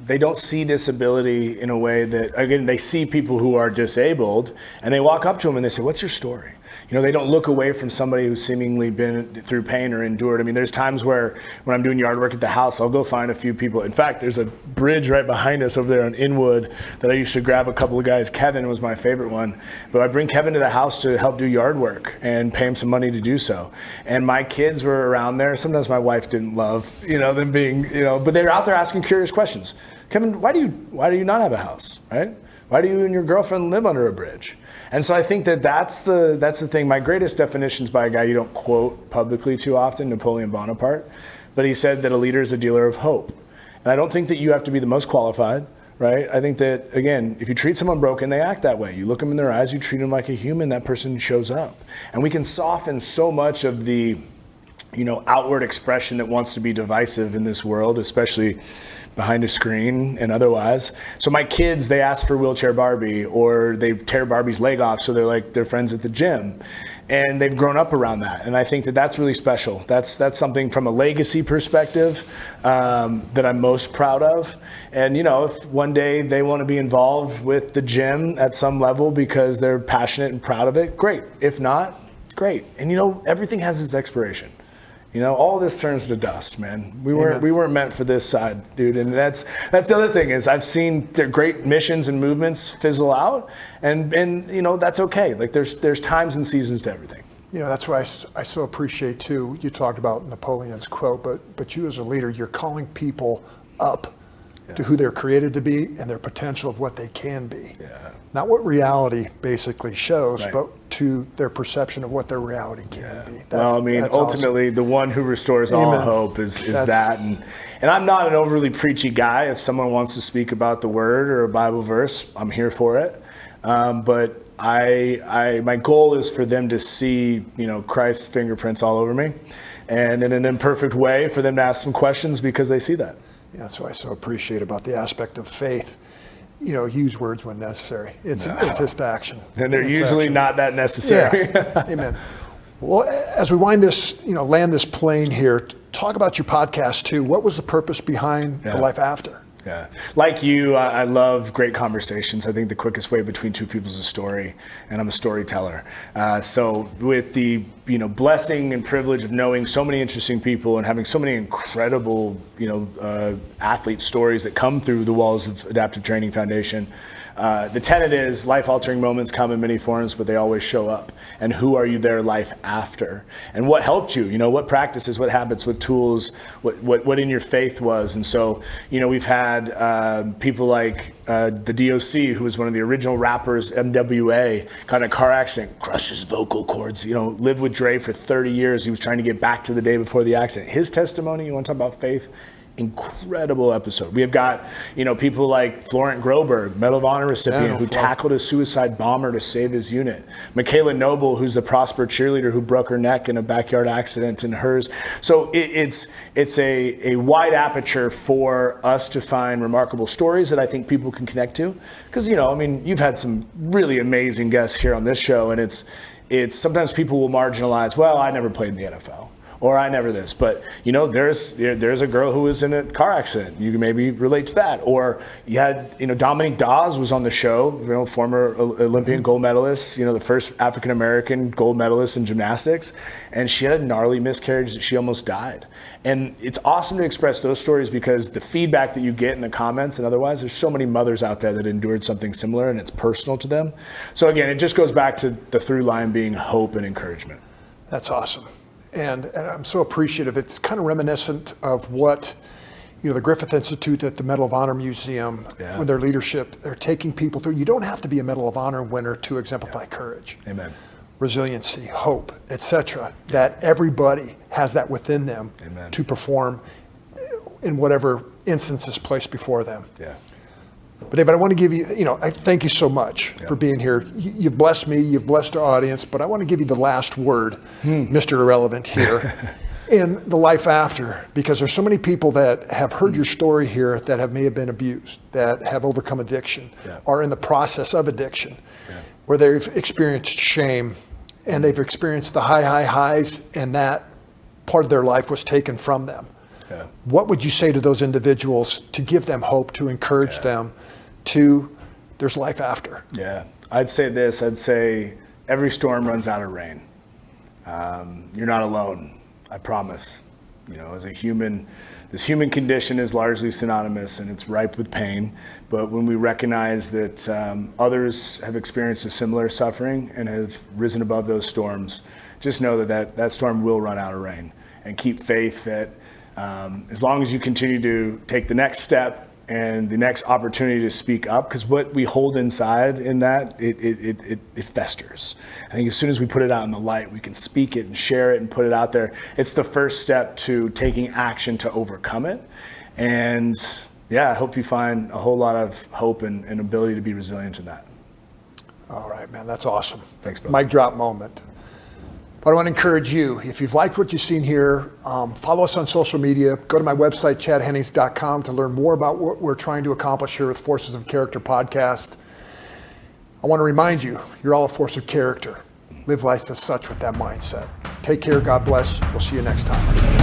they don't see disability in a way that, again, they see people who are disabled and they walk up to them and they say, "What's your story?" They don't look away from somebody who's seemingly been through pain or endured. I mean, there's times where when I'm doing yard work at the house, I'll go find a few people. In fact, there's a bridge right behind us over there on Inwood that I used to grab a couple of guys. Kevin was my favorite one. But I bring Kevin to the house to help do yard work and pay him some money to do so. And my kids were around there. Sometimes my wife didn't love, them being, but they were out there asking curious questions. Kevin, why do you not have a house, right? Why do you and your girlfriend live under a bridge? And so I think that's the thing. My greatest definition is by a guy you don't quote publicly too often, Napoleon Bonaparte. But he said that a leader is a dealer of hope. And I don't think that you have to be the most qualified, right? I think that, again, if you treat someone broken, they act that way. You look them in their eyes, you treat them like a human, that person shows up. And we can soften so much of the, outward expression that wants to be divisive in this world, especially behind a screen and otherwise. So my kids, they ask for wheelchair Barbie, or they tear Barbie's leg off, so they're like their friends at the gym. And they've grown up around that. And I think that that's really special. That's something from a legacy perspective that I'm most proud of. And, if one day they want to be involved with the gym at some level because they're passionate and proud of it, great. If not, great. And, everything has its expiration. All this turns to dust, man. We weren't meant for this side, dude. And that's the other thing is I've seen great missions and movements fizzle out, and that's okay. Like there's times and seasons to everything. That's why I so appreciate too. You talked about Napoleon's quote, but you as a leader, you're calling people up to who they're created to be and their potential of what they can be. Yeah. Not what reality basically shows, right, but to their perception of what their reality can be. Ultimately, the one who restores all hope is that. And I'm not an overly preachy guy. If someone wants to speak about the word or a Bible verse, I'm here for it. But my goal is for them to see, Christ's fingerprints all over me, and in an imperfect way for them to ask some questions because they see that. Yeah, that's what I so appreciate about the aspect of faith. Use words when necessary. It's just action. And they're usually not that necessary. Yeah. Amen. Well, as we wind this, land this plane here, talk about your podcast too. What was the purpose behind The Life After? Yeah. Like you, I love great conversations. I think the quickest way between two people is a story, and I'm a storyteller. So with the blessing and privilege of knowing so many interesting people and having so many incredible, athlete stories that come through the walls of Adaptive Training Foundation. The tenet is life-altering moments come in many forms, but they always show up. And who are you there life after? And what helped you? What practices, what habits, what tools, what in your faith was. And so, we've had people like the DOC, who was one of the original rappers, MWA, got in a car accident, crushed his vocal cords, lived with Dre for 30 years. He was trying to get back to the day before the accident. His testimony, you want to talk about faith? Incredible episode. We have got, people like Florent Groberg, Medal of Honor recipient, who tackled a suicide bomber to save his unit. Michaela Noble, who's the Prosper cheerleader who broke her neck in a backyard accident in hers. So it's a wide aperture for us to find remarkable stories that I think people can connect to. Because, you've had some really amazing guests here on this show, and it's sometimes people will marginalize, well, I never played in the NFL. Or I never this, but there's a girl who was in a car accident. You can maybe relate to that. Or you had, Dominique Dawes was on the show, former Olympian gold medalist, the first African American gold medalist in gymnastics, and she had a gnarly miscarriage that she almost died. And it's awesome to express those stories because the feedback that you get in the comments and otherwise, there's so many mothers out there that endured something similar and it's personal to them. So again, it just goes back to the through line being hope and encouragement. That's awesome. And I'm so appreciative. It's kind of reminiscent of what, the Griffith Institute at the Medal of Honor Museum, with their leadership, they're taking people through. You don't have to be a Medal of Honor winner to exemplify courage, resiliency, hope, etc. That everybody has that within them to perform in whatever instance is placed before them. But David, I want to give you, I thank you so much for being here. You've blessed me, you've blessed our audience, but I want to give you the last word, Mr. Irrelevant here, in the life after, because there's so many people that have heard your story here that may have been abused, that have overcome addiction, are in the process of addiction, where they've experienced shame, and they've experienced the high highs, and that part of their life was taken from them. What would you say to those individuals to give them hope, to encourage them to there's life after? I'd say this. I'd say every storm runs out of rain. You're not alone, I promise. As a human, this human condition is largely synonymous and it's ripe with pain. But when we recognize that others have experienced a similar suffering and have risen above those storms, just know that storm will run out of rain, and keep faith that as long as you continue to take the next step and the next opportunity to speak up, because what we hold inside in that, it festers. I think as soon as we put it out in the light, we can speak it and share it and put it out there. It's the first step to taking action to overcome it. And I hope you find a whole lot of hope and ability to be resilient in that. All right, man, that's awesome. Thanks, brother. Mic drop moment. But I want to encourage you, if you've liked what you've seen here, follow us on social media. Go to my website, chadhennings.com, to learn more about what we're trying to accomplish here with Forces of Character podcast. I want to remind you, you're all a force of character. Live life as such with that mindset. Take care. God bless. We'll see you next time.